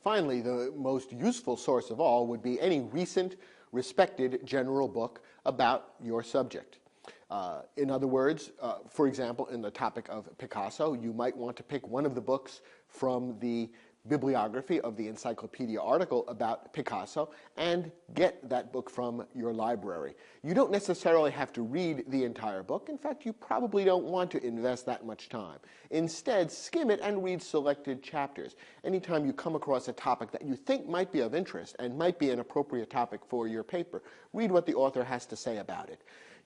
S2: Finally, the most useful source of all would be any recent, respected general book about your subject. In other words, for example, in the topic of Picasso, you might want to pick one of the books from the bibliography of the encyclopedia article about Picasso and get that book from your library. You don't necessarily have to read the entire book. In fact, you probably don't want to invest that much time. Instead, skim it and read selected chapters. Anytime you come across a topic that you think might be of interest and might be an appropriate topic for your paper, read what the author has to say about it.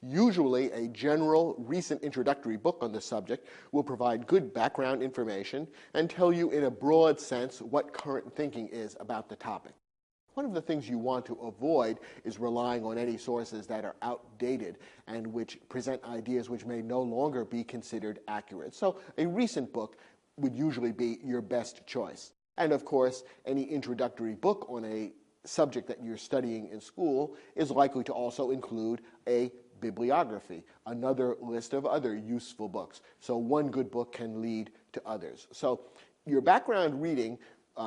S2: Usually, a general, recent introductory book on the subject will provide good background information and tell you in a broad sense what current thinking is about the topic. One of the things you want to avoid is relying on any sources that are outdated and which present ideas which may no longer be considered accurate. So a recent book would usually be your best choice. And of course, any introductory book on a subject that you're studying in school is likely to also include a bibliography, another list of other useful books. So one good book can lead to others. So your background reading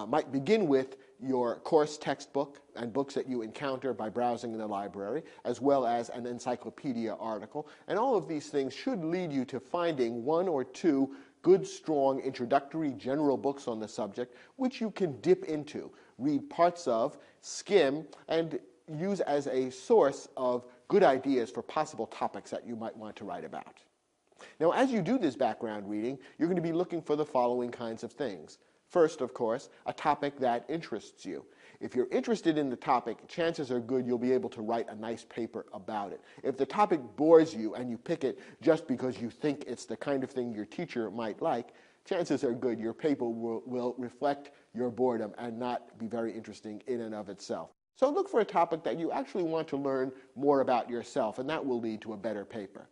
S2: might begin with your course textbook and books that you encounter by browsing in the library, as well as an encyclopedia article. And all of these things should lead you to finding one or two good, strong, introductory general books on the subject, which you can dip into, read parts of, skim, and use as a source of good ideas for possible topics that you might want to write about. Now, as you do this background reading, you're going to be looking for the following kinds of things. First, of course, a topic that interests you. If you're interested in the topic, chances are good you'll be able to write a nice paper about it. If the topic bores you and you pick it just because you think it's the kind of thing your teacher might like, chances are good your paper will reflect your boredom and not be very interesting in and of itself. So look for a topic that you actually want to learn more about yourself, and that will lead to a better paper.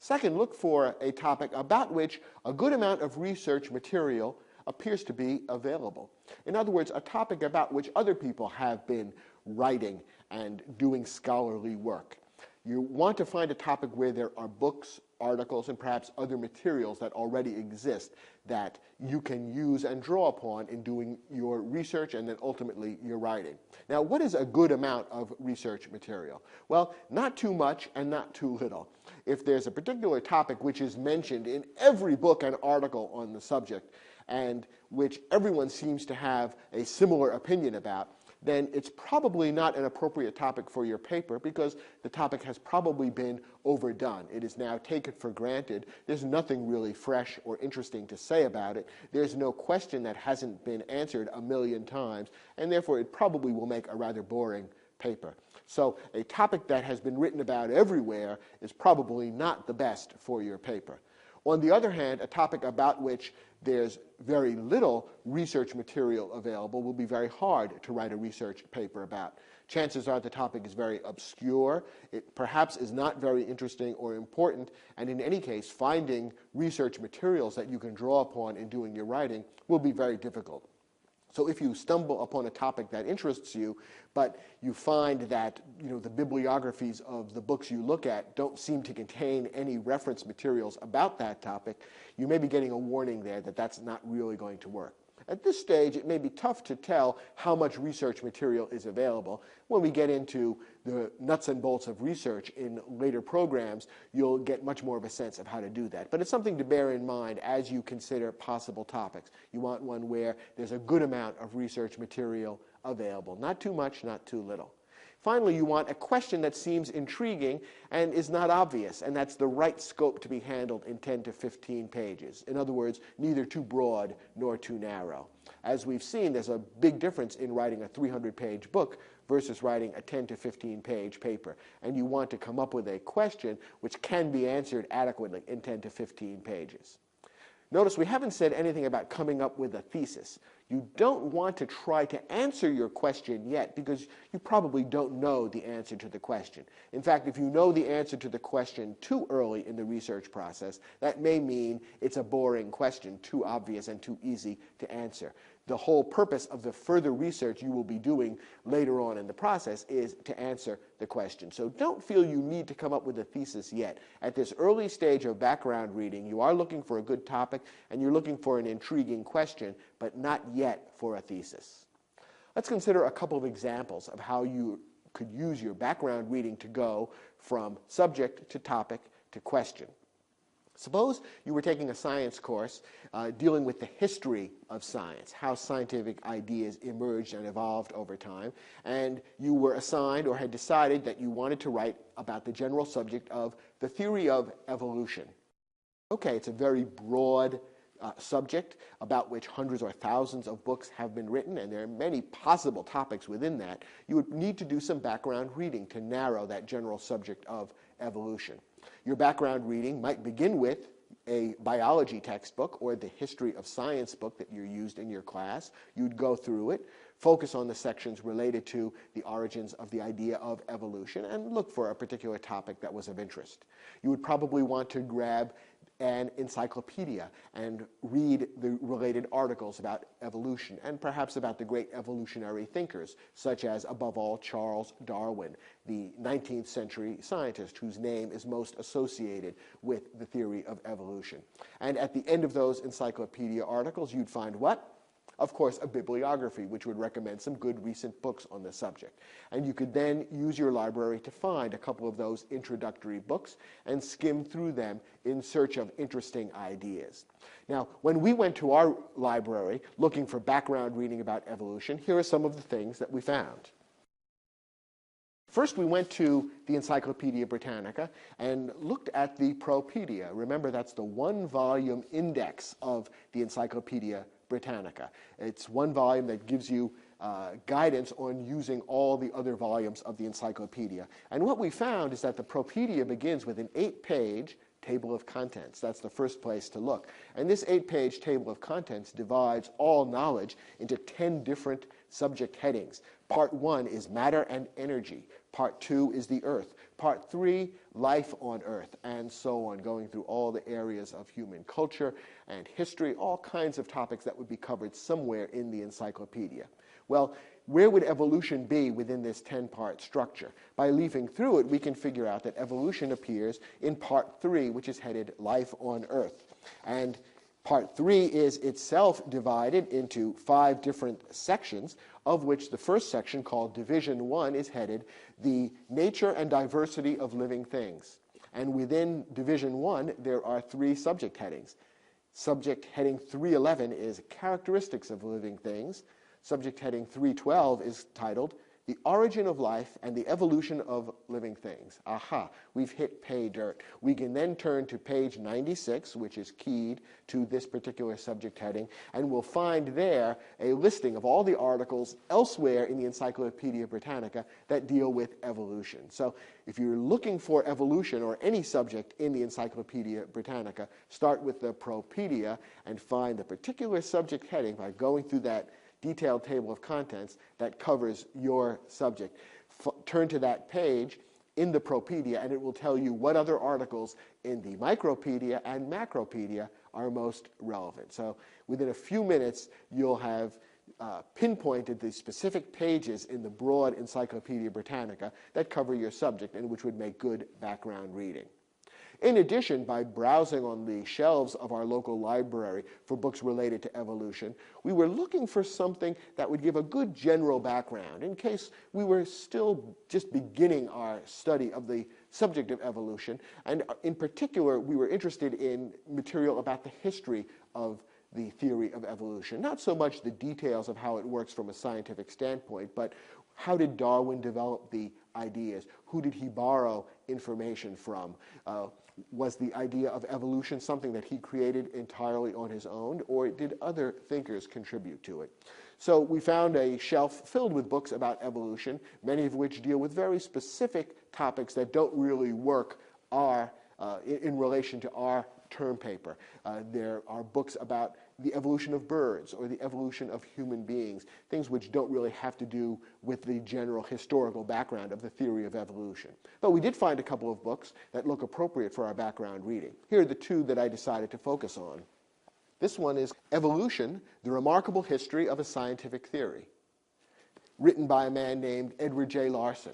S2: Second, look for a topic about which a good amount of research material appears to be available. In other words, a topic about which other people have been writing and doing scholarly work. You want to find a topic where there are books, articles, and perhaps other materials that already exist that you can use and draw upon in doing your research and then ultimately your writing. Now, what is a good amount of research material? Well, not too much and not too little. If there's a particular topic which is mentioned in every book and article on the subject and which everyone seems to have a similar opinion about, then it's probably not an appropriate topic for your paper because the topic has probably been overdone. It is now taken for granted. There's nothing really fresh or interesting to say about it. There's no question that hasn't been answered a million times, and therefore it probably will make a rather boring paper. So a topic that has been written about everywhere is probably not the best for your paper. On the other hand, a topic about which there's very little research material available will be very hard to write a research paper about. Chances are the topic is very obscure, it perhaps is not very interesting or important, and in any case, finding research materials that you can draw upon in doing your writing will be very difficult. So if you stumble upon a topic that interests you, but you find that the bibliographies of the books you look at don't seem to contain any reference materials about that topic, you may be getting a warning there that that's not really going to work. At this stage, it may be tough to tell how much research material is available. When we get into the nuts and bolts of research in later programs, you'll get much more of a sense of how to do that. But it's something to bear in mind as you consider possible topics. You want one where there's a good amount of research material available. Not too much, not too little. Finally, you want a question that seems intriguing and is not obvious, and that's the right scope to be handled in 10 to 15 pages. In other words, neither too broad nor too narrow. As we've seen, there's a big difference in writing a 300-page book versus writing a 10 to 15-page paper. And you want to come up with a question which can be answered adequately in 10 to 15 pages. Notice we haven't said anything about coming up with a thesis. You don't want to try to answer your question yet because you probably don't know the answer to the question. In fact, if you know the answer to the question too early in the research process, that may mean it's a boring question, too obvious and too easy to answer. The whole purpose of the further research you will be doing later on in the process is to answer the question. So don't feel you need to come up with a thesis yet. At this early stage of background reading, you are looking for a good topic and you're looking for an intriguing question, but not yet for a thesis. Let's consider a couple of examples of how you could use your background reading to go from subject to topic to question. Suppose you were taking a science course dealing with the history of science, how scientific ideas emerged and evolved over time, and you were assigned or had decided that you wanted to write about the general subject of the theory of evolution. Okay, it's a very broad subject about which hundreds or thousands of books have been written, and there are many possible topics within that. You would need to do some background reading to narrow that general subject of evolution. Your background reading might begin with a biology textbook or the history of science book that you used in your class. You'd go through it, focus on the sections related to the origins of the idea of evolution, and look for a particular topic that was of interest. You would probably want to grab an encyclopedia and read the related articles about evolution and perhaps about the great evolutionary thinkers, such as, above all, Charles Darwin, the 19th century scientist whose name is most associated with the theory of evolution. And at the end of those encyclopedia articles, you'd find what? Of course, a bibliography, which would recommend some good recent books on the subject. And you could then use your library to find a couple of those introductory books and skim through them in search of interesting ideas. Now, when we went to our library looking for background reading about evolution, here are some of the things that we found. First, we went to the Encyclopedia Britannica and looked at the Propoedia. Remember, that's the one-volume index of the Encyclopedia Britannica. It's one volume that gives you guidance on using all the other volumes of the encyclopedia. And what we found is that the Propoedia begins with an 8-page table of contents. That's the first place to look. And this 8-page table of contents divides all knowledge into 10 different subject headings. Part 1 is matter and energy. Part 2 is the earth. Part 3, life on earth, and so on, going through all the areas of human culture and history, all kinds of topics that would be covered somewhere in the encyclopedia. Well, where would evolution be within this 10-part structure? By leafing through it, we can figure out that evolution appears in Part 3, which is headed Life on Earth. And Part 3 is itself divided into 5 different sections, of which the first section, called Division 1, is headed The Nature and Diversity of Living Things. And within Division 1, there are 3 subject headings. Subject heading 311 is Characteristics of Living Things. Subject heading 312 is titled The Origin of Life and the Evolution of Living Things. Aha, we've hit pay dirt. We can then turn to page 96, which is keyed to this particular subject heading, and we'll find there a listing of all the articles elsewhere in the Encyclopedia Britannica that deal with evolution. So if you're looking for evolution or any subject in the Encyclopedia Britannica, start with the Propoedia and find the particular subject heading by going through that detailed table of contents that covers your subject. Turn to that page in the Propoedia, and it will tell you what other articles in the Micropedia and Macropedia are most relevant. So within a few minutes, you'll have pinpointed the specific pages in the broad Encyclopedia Britannica that cover your subject and which would make good background reading. In addition, by browsing on the shelves of our local library for books related to evolution, we were looking for something that would give a good general background in case we were still just beginning our study of the subject of evolution. And in particular, we were interested in material about the history of the theory of evolution. Not so much the details of how it works from a scientific standpoint, but how did Darwin develop the ideas? Who did he borrow information from? Was the idea of evolution something that he created entirely on his own, or did other thinkers contribute to it? So we found a shelf filled with books about evolution, many of which deal with very specific topics that don't really work in relation to our term paper. There are books about the evolution of birds or the evolution of human beings, things which don't really have to do with the general historical background of the theory of evolution. But we did find a couple of books that look appropriate for our background reading. Here are the 2 that I decided to focus on. This one is Evolution, The Remarkable History of a Scientific Theory, written by a man named Edward J. Larson.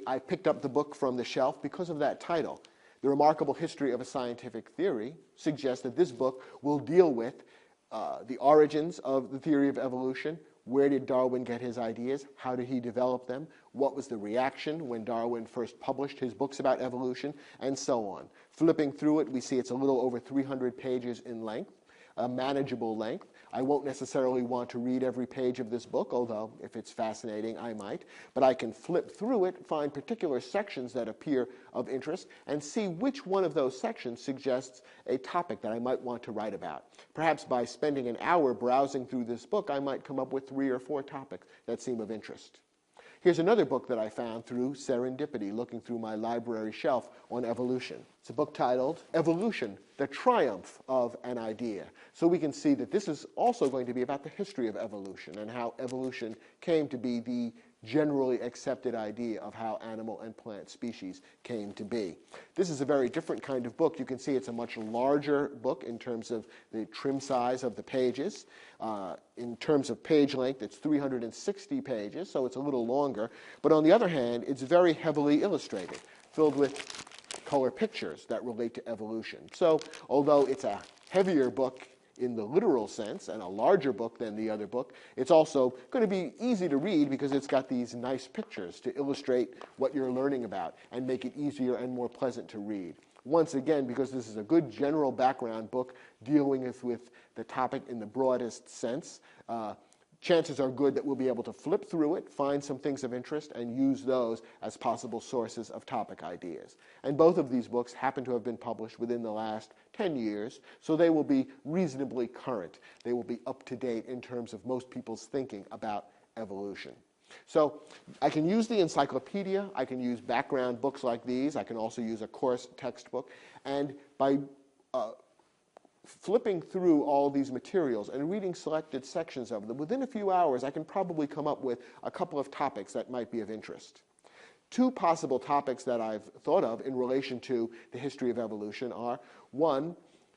S2: I picked up the book from the shelf because of that title. The Remarkable History of a Scientific Theory suggests that this book will deal with the origins of the theory of evolution, Where did Darwin get his ideas? How did he develop them? What was the reaction when Darwin first published his books about evolution? And so on. Flipping through it, we see it's a little over 300 pages in length, a manageable length. I won't necessarily want to read every page of this book, although if it's fascinating, I might. But I can flip through it, find particular sections that appear of interest, and see which one of those sections suggests a topic that I might want to write about. Perhaps by spending an hour browsing through this book, I might come up with 3 or 4 topics that seem of interest. Here's another book that I found through serendipity, looking through my library shelf on evolution. It's a book titled Evolution, the Triumph of an Idea. So we can see that this is also going to be about the history of evolution and how evolution came to be the generally accepted idea of how animal and plant species came to be. This is a very different kind of book. You can see it's a much larger book in terms of the trim size of the pages. In terms of page length, it's 360 pages, so it's a little longer. But on the other hand, it's very heavily illustrated, filled with color pictures that relate to evolution. So although it's a heavier book in the literal sense and a larger book than the other book, it's also going to be easy to read because it's got these nice pictures to illustrate what you're learning about and make it easier and more pleasant to read. Once again, because this is a good general background book dealing with the topic in the broadest sense, chances are good that we'll be able to flip through it, find some things of interest, and use those as possible sources of topic ideas. And both of these books happen to have been published within the last 10 years, so they will be reasonably current. They will be up to date in terms of most people's thinking about evolution. So I can use the encyclopedia, I can use background books like these, I can also use a course textbook, and by flipping through all these materials and reading selected sections of them, within a few hours I can probably come up with a couple of topics that might be of interest. 2 possible topics that I've thought of in relation to the history of evolution are, 1,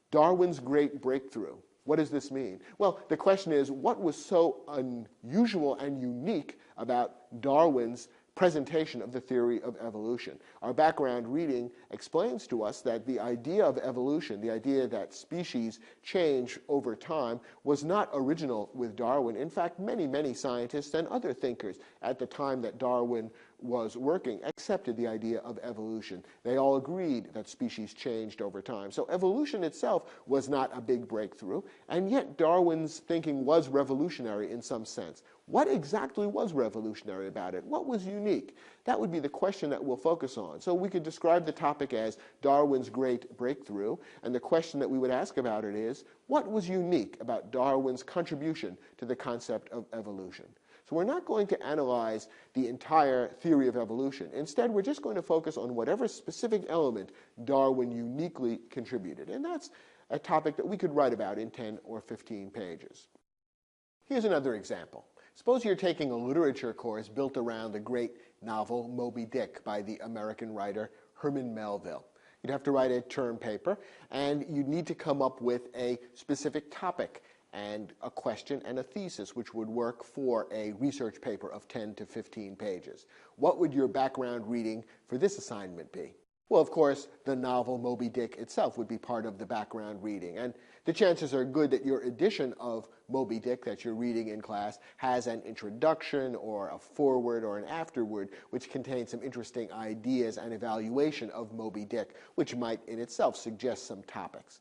S2: Darwin's great breakthrough. What does this mean? Well, the question is, what was so unusual and unique about Darwin's presentation of the theory of evolution? Our background reading explains to us that the idea of evolution, the idea that species change over time, was not original with Darwin. In fact, many scientists and other thinkers at the time that Darwin was working accepted the idea of evolution. They all agreed that species changed over time. So evolution itself was not a big breakthrough, and yet Darwin's thinking was revolutionary in some sense. What exactly was revolutionary about it? What was unique? That would be the question that we'll focus on. So we could describe the topic as Darwin's great breakthrough, and the question that we would ask about it is, what was unique about Darwin's contribution to the concept of evolution? So we're not going to analyze the entire theory of evolution. Instead, we're just going to focus on whatever specific element Darwin uniquely contributed. And that's a topic that we could write about in 10 or 15 pages. Here's another example. Suppose you're taking a literature course built around the great novel Moby Dick by the American writer Herman Melville. You'd have to write a term paper, and you'd need to come up with a specific topic and a question and a thesis which would work for a research paper of 10 to 15 pages. What would your background reading for this assignment be? Well, of course, the novel Moby Dick itself would be part of the background reading, and the chances are good that your edition of Moby Dick that you're reading in class has an introduction or a foreword or an afterword which contains some interesting ideas and evaluation of Moby Dick, which might in itself suggest some topics.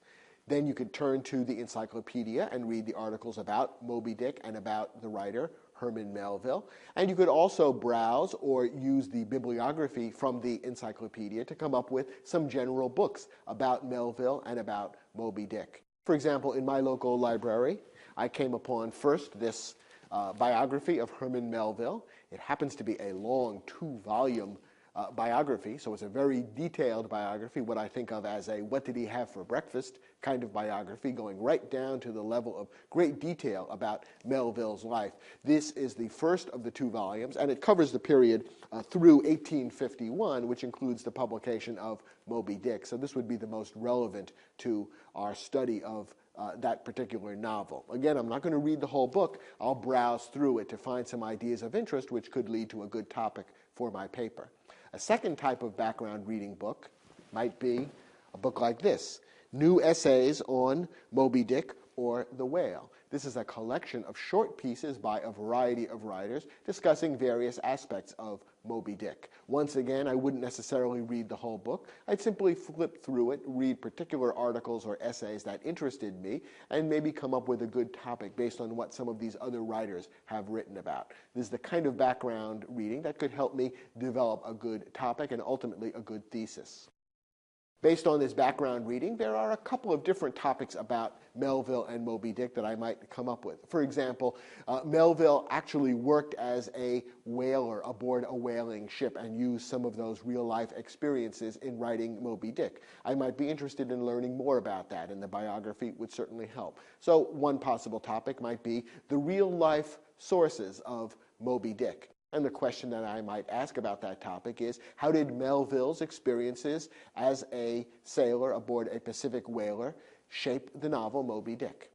S2: Then you could turn to the encyclopedia and read the articles about Moby Dick and about the writer, Herman Melville. And you could also browse or use the bibliography from the encyclopedia to come up with some general books about Melville and about Moby Dick. For example, in my local library, I came upon first this biography of Herman Melville. It happens to be a long 2-volume biography, so it's a very detailed biography, what I think of as a what did he have for breakfast kind of biography, going right down to the level of great detail about Melville's life. This is the first of the 2 volumes, and it covers the period through 1851, which includes the publication of Moby Dick. So this would be the most relevant to our study of that particular novel. Again, I'm not going to read the whole book. I'll browse through it to find some ideas of interest which could lead to a good topic for my paper. A second type of background reading book might be a book like this, New Essays on Moby Dick, or The Whale. This is a collection of short pieces by a variety of writers discussing various aspects of Moby Dick. Once again, I wouldn't necessarily read the whole book. I'd simply flip through it, read particular articles or essays that interested me, and maybe come up with a good topic based on what some of these other writers have written about. This is the kind of background reading that could help me develop a good topic and ultimately a good thesis. Based on this background reading, there are a couple of different topics about Melville and Moby Dick that I might come up with. For example, Melville actually worked as a whaler aboard a whaling ship and used some of those real-life experiences in writing Moby Dick. I might be interested in learning more about that, and the biography would certainly help. So one possible topic might be the real-life sources of Moby Dick. And the question that I might ask about that topic is, how did Melville's experiences as a sailor aboard a Pacific whaler shape the novel Moby Dick?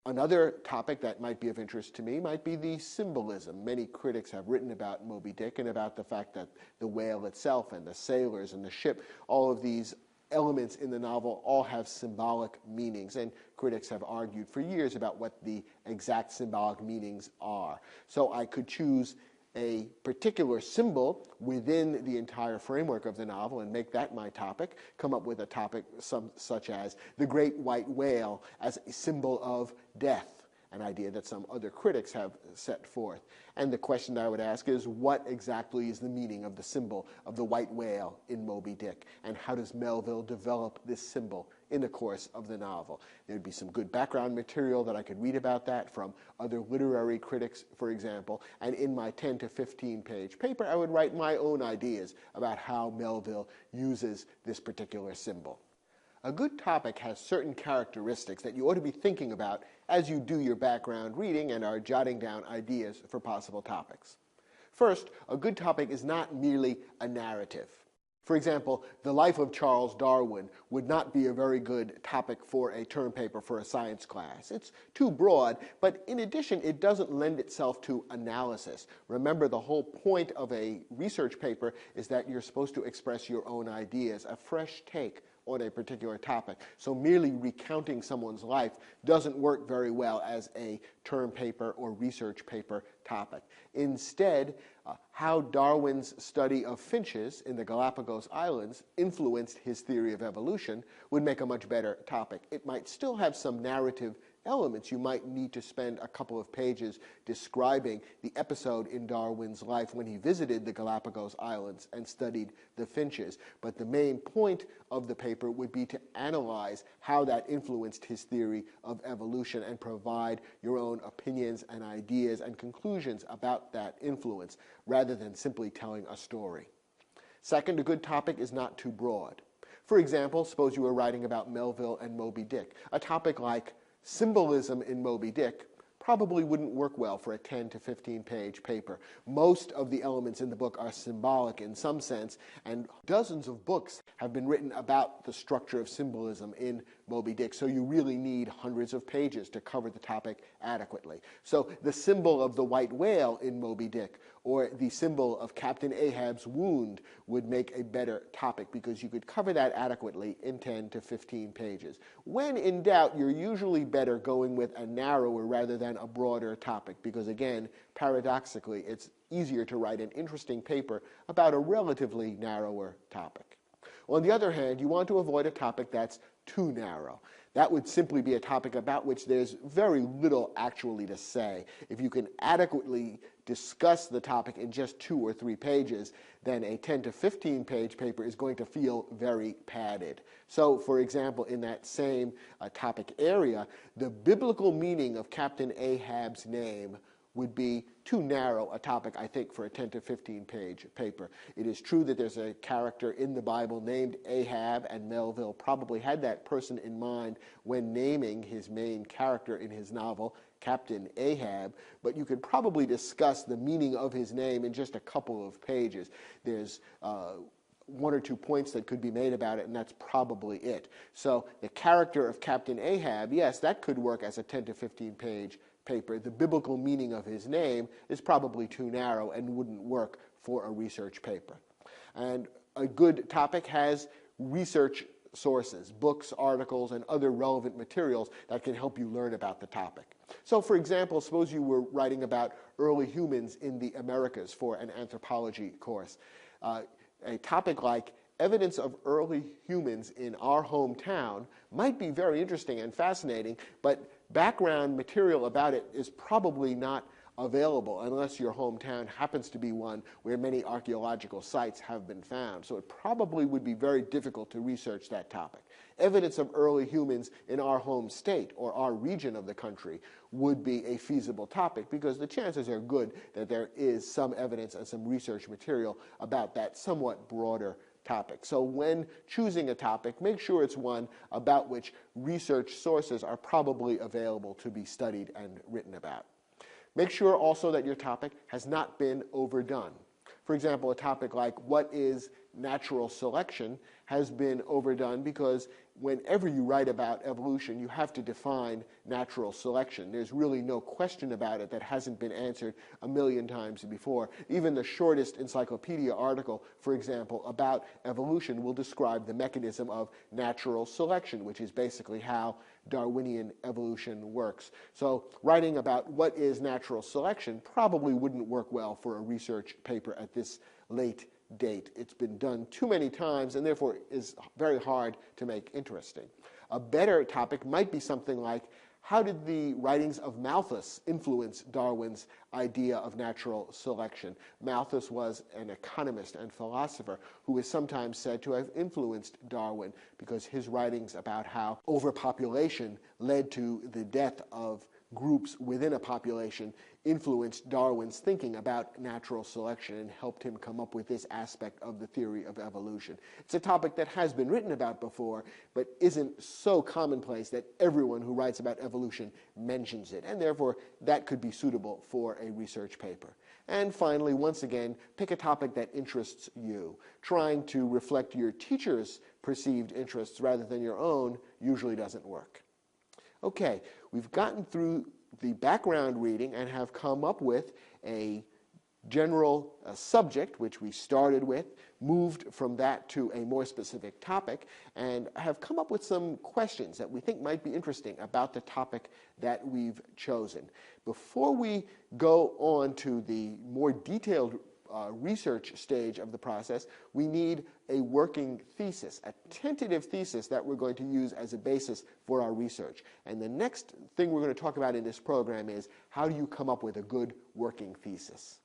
S2: Another topic that might be of interest to me might be the symbolism. Many critics have written about Moby Dick and about the fact that the whale itself and the sailors and the ship, all of these elements in the novel all have symbolic meanings, and critics have argued for years about what the exact symbolic meanings are. So I could choose a particular symbol within the entire framework of the novel and make that my topic, come up with a topic such as the great white whale as a symbol of death, an idea that some other critics have set forth. And the question that I would ask is, what exactly is the meaning of the symbol of the white whale in Moby Dick? And how does Melville develop this symbol in the course of the novel? There would be some good background material that I could read about that from other literary critics, for example. And in my 10 to 15 page paper, I would write my own ideas about how Melville uses this particular symbol. A good topic has certain characteristics that you ought to be thinking about as you do your background reading and are jotting down ideas for possible topics. First, a good topic is not merely a narrative. For example, the life of Charles Darwin would not be a very good topic for a term paper for a science class. It's too broad, but in addition, it doesn't lend itself to analysis. Remember, the whole point of a research paper is that you're supposed to express your own ideas, a fresh take on a particular topic. So merely recounting someone's life doesn't work very well as a term paper or research paper topic. Instead, how Darwin's study of finches in the Galapagos Islands influenced his theory of evolution would make a much better topic. It might still have some narrative elements. You might need to spend a couple of pages describing the episode in Darwin's life when he visited the Galapagos Islands and studied the finches. But the main point of the paper would be to analyze how that influenced his theory of evolution and provide your own opinions and ideas and conclusions about that influence, rather than simply telling a story. Second, a good topic is not too broad. For example, suppose you were writing about Melville and Moby Dick. A topic like symbolism in Moby Dick probably wouldn't work well for a 10 to 15 page paper. Most of the elements in the book are symbolic in some sense, and dozens of books have been written about the structure of symbolism in Moby Dick, so you really need hundreds of pages to cover the topic adequately. So the symbol of the white whale in Moby Dick, or the symbol of Captain Ahab's wound, would make a better topic because you could cover that adequately in 10 to 15 pages. When in doubt, you're usually better going with a narrower rather than a broader topic because, again, paradoxically, it's easier to write an interesting paper about a relatively narrower topic. On the other hand, you want to avoid a topic that's too narrow. That would simply be a topic about which there's very little actually to say. If you can adequately discuss the topic in just 2 or 3 pages, then a 10 to 15 page paper is going to feel very padded. So, for example, in that same topic area, the biblical meaning of Captain Ahab's name would be too narrow a topic, I think, for a 10 to 15 page paper. It is true that there's a character in the Bible named Ahab, and Melville probably had that person in mind when naming his main character in his novel, Captain Ahab, but you could probably discuss the meaning of his name in just a couple of pages. There's 1 or 2 points that could be made about it, and that's probably it. So the character of Captain Ahab, yes, that could work as a 10 to 15 page paper. The biblical meaning of his name is probably too narrow and wouldn't work for a research paper. And a good topic has research sources, books, articles, and other relevant materials that can help you learn about the topic. So, for example, suppose you were writing about early humans in the Americas for an anthropology course. A topic like evidence of early humans in our hometown might be very interesting and fascinating, but background material about it is probably not available unless your hometown happens to be one where many archaeological sites have been found. So it probably would be very difficult to research that topic. Evidence of early humans in our home state or our region of the country would be a feasible topic because the chances are good that there is some evidence and some research material about that somewhat broader topic. So when choosing a topic, make sure it's one about which research sources are probably available to be studied and written about. Make sure also that your topic has not been overdone. For example, a topic like what is natural selection has been overdone because whenever you write about evolution, you have to define natural selection. There's really no question about it that hasn't been answered a million times before. Even the shortest encyclopedia article, for example, about evolution will describe the mechanism of natural selection, which is basically how Darwinian evolution works. So writing about what is natural selection probably wouldn't work well for a research paper at this late date. It's been done too many times and therefore is very hard to make interesting. A better topic might be something like, how did the writings of Malthus influence Darwin's idea of natural selection? Malthus was an economist and philosopher who is sometimes said to have influenced Darwin because his writings about how overpopulation led to the death of groups within a population influenced Darwin's thinking about natural selection and helped him come up with this aspect of the theory of evolution. It's a topic that has been written about before, but isn't so commonplace that everyone who writes about evolution mentions it, and therefore that could be suitable for a research paper. And finally, once again, pick a topic that interests you. Trying to reflect your teacher's perceived interests rather than your own usually doesn't work. Okay, we've gotten through the background reading and have come up with a general subject, which we started with, moved from that to a more specific topic, and have come up with some questions that we think might be interesting about the topic that we've chosen. Before we go on to the more detailed research stage of the process, we need a working thesis, a tentative thesis that we're going to use as a basis for our research. And the next thing we're going to talk about in this program is how do you come up with a good working thesis.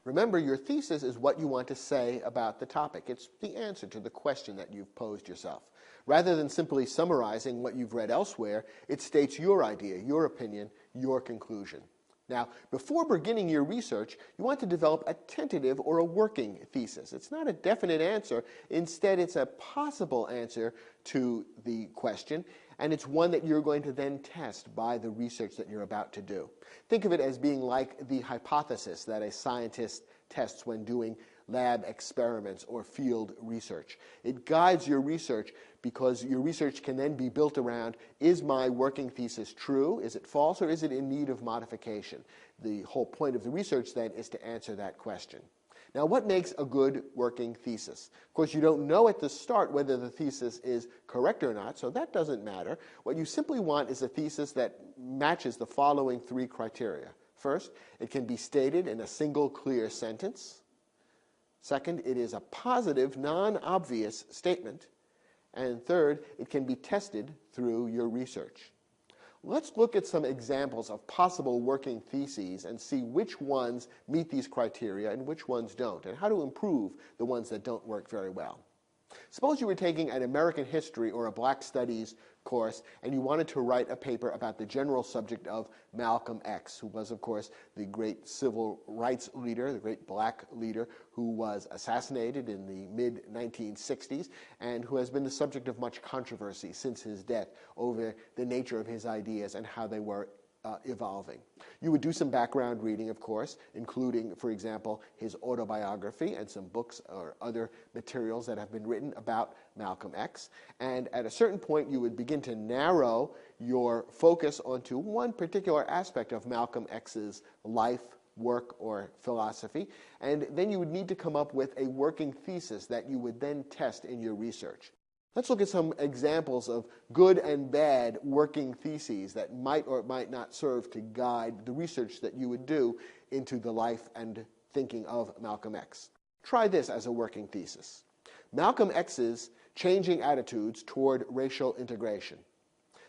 S2: Remember, your thesis is what you want to say about the topic. It's the answer to the question that you've posed yourself. Rather than simply summarizing what you've read elsewhere, it states your idea, your opinion, your conclusion. Now, before beginning your research, you want to develop a tentative or a working thesis. It's not a definite answer. Instead, it's a possible answer to the question, and it's one that you're going to then test by the research that you're about to do. Think of it as being like the hypothesis that a scientist tests when doing lab experiments or field research. It guides your research because your research can then be built around, is my working thesis true, is it false, or is it in need of modification? The whole point of the research then is to answer that question. Now, what makes a good working thesis? Of course, you don't know at the start whether the thesis is correct or not, so that doesn't matter. What you simply want is a thesis that matches the following three criteria. First, it can be stated in a single clear sentence. Second, it is a positive, non-obvious statement. And third, it can be tested through your research. Let's look at some examples of possible working theses and see which ones meet these criteria and which ones don't, and how to improve the ones that don't work very well. Suppose you were taking an American history or a Black Studies course and you wanted to write a paper about the general subject of Malcolm X, who was, of course, the great civil rights leader, the great black leader who was assassinated in the mid-1960s and who has been the subject of much controversy since his death over the nature of his ideas and how they were evolving. You would do some background reading, of course, including, for example, his autobiography and some books or other materials that have been written about Malcolm X. And at a certain point, you would begin to narrow your focus onto one particular aspect of Malcolm X's life, work or philosophy, and then you would need to come up with a working thesis that you would then test in your research. Let's look at some examples of good and bad working theses that might or might not serve to guide the research that you would do into the life and thinking of Malcolm X. Try this as a working thesis. Malcolm X's changing attitudes toward racial integration.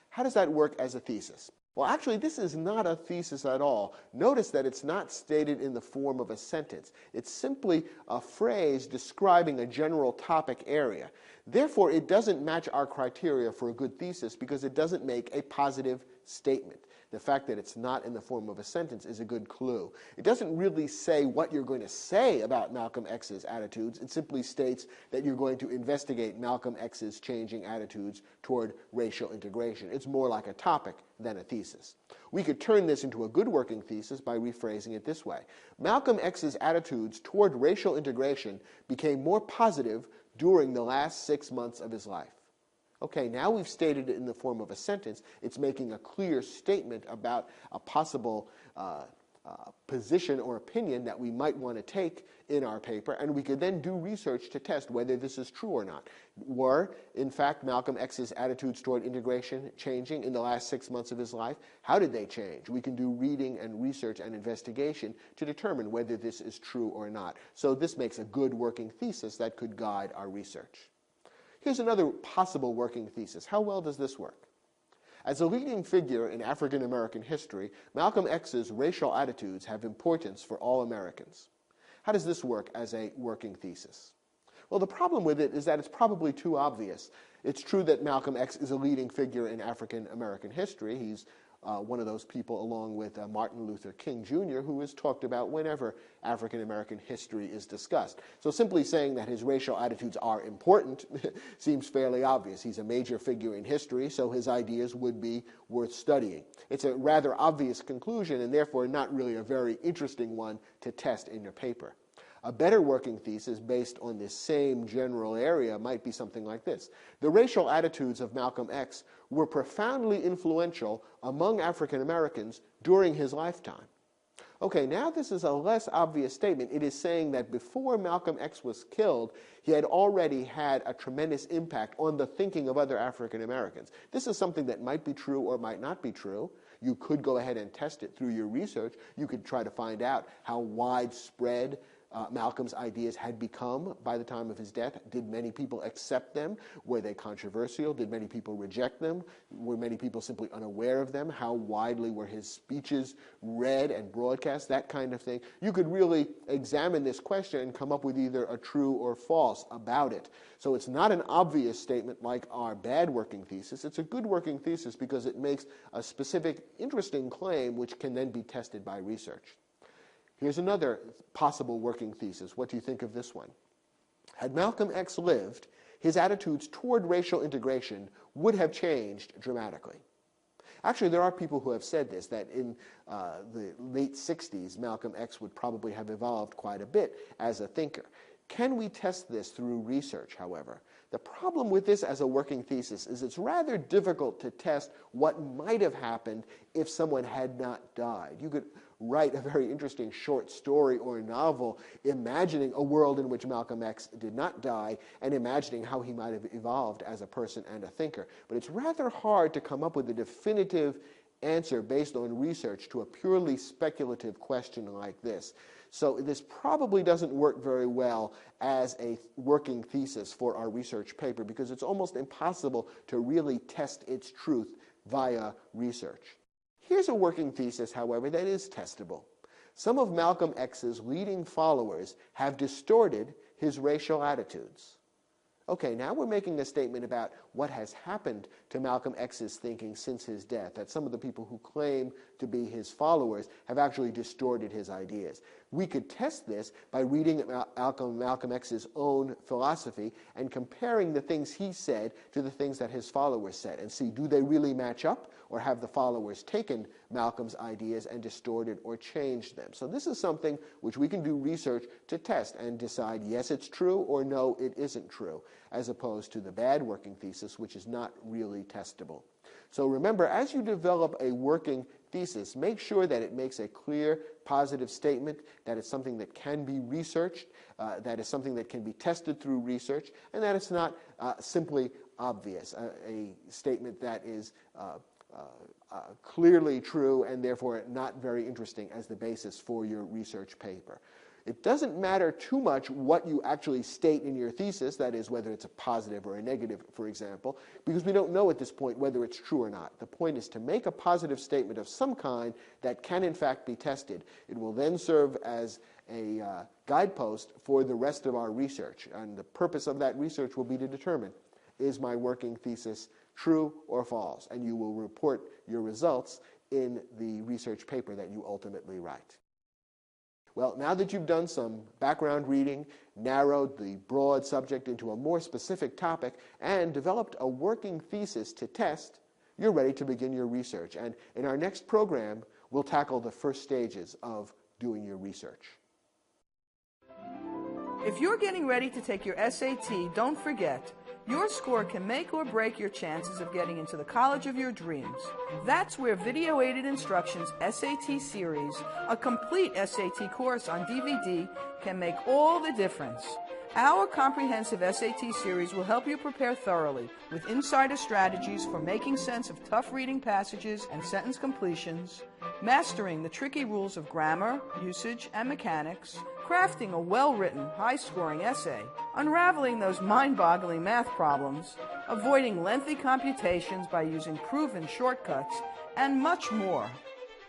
S2: How does that work as a thesis? Well, actually, this is not a thesis at all. Notice that it's not stated in the form of a sentence. It's simply a phrase describing a general topic area. Therefore, it doesn't match our criteria for a good thesis because it doesn't make a positive statement. The fact that it's not in the form of a sentence is a good clue. It doesn't really say what you're going to say about Malcolm X's attitudes. It simply states that you're going to investigate Malcolm X's changing attitudes toward racial integration. It's more like a topic than a thesis. We could turn this into a good working thesis by rephrasing it this way. Malcolm X's attitudes toward racial integration became more positive during the last 6 months of his life. Okay, now we've stated it in the form of a sentence. It's making a clear statement about a possible position or opinion that we might want to take in our paper, and we could then do research to test whether this is true or not. Were, in fact, Malcolm X's attitudes toward integration changing in the last 6 months of his life? How did they change? We can do reading and research and investigation to determine whether this is true or not. So this makes a good working thesis that could guide our research. Here's another possible working thesis. How well does this work? As a leading figure in African American history, Malcolm X's racial attitudes have importance for all Americans. How does this work as a working thesis? Well, the problem with it is that it's probably too obvious. It's true that Malcolm X is a leading figure in African American history. He's one of those people, along with Martin Luther King Jr., who is talked about whenever African American history is discussed. So simply saying that his racial attitudes are important seems fairly obvious. He's a major figure in history, so his ideas would be worth studying. It's a rather obvious conclusion, and therefore not really a very interesting one to test in your paper. A better working thesis based on this same general area might be something like this. The racial attitudes of Malcolm X were profoundly influential among African Americans during his lifetime. Okay, now this is a less obvious statement. It is saying that before Malcolm X was killed, he had already had a tremendous impact on the thinking of other African Americans. This is something that might be true or might not be true. You could go ahead and test it through your research. You could try to find out how widespread Malcolm's ideas had become by the time of his death. Did many people accept them? Were they controversial? Did many people reject them? Were many people simply unaware of them? How widely were his speeches read and broadcast? That kind of thing. You could really examine this question and come up with either a true or false about it. So it's not an obvious statement like our bad working thesis. It's a good working thesis because it makes a specific, interesting claim which can then be tested by research. Here's another possible working thesis. What do you think of this one? Had Malcolm X lived, his attitudes toward racial integration would have changed dramatically. Actually, there are people who have said this, that in the late 60s, Malcolm X would probably have evolved quite a bit as a thinker. Can we test this through research, however? The problem with this as a working thesis is it's rather difficult to test what might have happened if someone had not died. You could write a very interesting short story or novel imagining a world in which Malcolm X did not die and imagining how he might have evolved as a person and a thinker. But it's rather hard to come up with a definitive answer based on research to a purely speculative question like this. So this probably doesn't work very well as a working thesis for our research paper because it's almost impossible to really test its truth via research. Here's a working thesis, however, that is testable. Some of Malcolm X's leading followers have distorted his racial attitudes. Okay, now we're making a statement about what has happened to Malcolm X's thinking since his death, that some of the people who claim to be his followers have actually distorted his ideas. We could test this by reading Malcolm X's own philosophy and comparing the things he said to the things that his followers said and see, do they really match up, or have the followers taken Malcolm's ideas and distorted or changed them? So this is something which we can do research to test and decide, yes, it's true, or no, it isn't true, as opposed to the bad working thesis, which is not really testable. So remember, as you develop a working thesis, make sure that it makes a clear, positive statement, that it's something that can be researched, that is something that can be tested through research, and that it's not simply obvious, a statement that is clearly true and therefore not very interesting as the basis for your research paper. It doesn't matter too much what you actually state in your thesis, that is, whether it's a positive or a negative, for example, because we don't know at this point whether it's true or not. The point is to make a positive statement of some kind that can in fact be tested. It will then serve as a guidepost for the rest of our research, and the purpose of that research will be to determine, is my working thesis true or false? And you will report your results in the research paper that you ultimately write. Well, now that you've done some background reading, narrowed the broad subject into a more specific topic, and developed a working thesis to test, you're ready to begin your research. And in our next program, we'll tackle the first stages of doing your research.
S3: If you're getting ready to take your SAT, don't forget, your score can make or break your chances of getting into the college of your dreams. That's where Video Aided Instructions SAT Series, a complete SAT course on DVD, can make all the difference. Our comprehensive SAT series will help you prepare thoroughly with insider strategies for making sense of tough reading passages and sentence completions, mastering the tricky rules of grammar, usage, and mechanics, crafting a well-written, high-scoring essay, unraveling those mind-boggling math problems, avoiding lengthy computations by using proven shortcuts, and much more.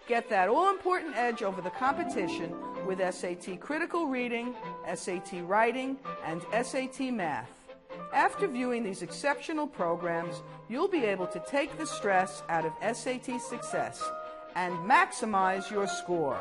S3: Get that all-important edge over the competition with SAT Critical Reading, SAT Writing, and SAT Math. After viewing these exceptional programs, you'll be able to take the stress out of SAT success and maximize your score.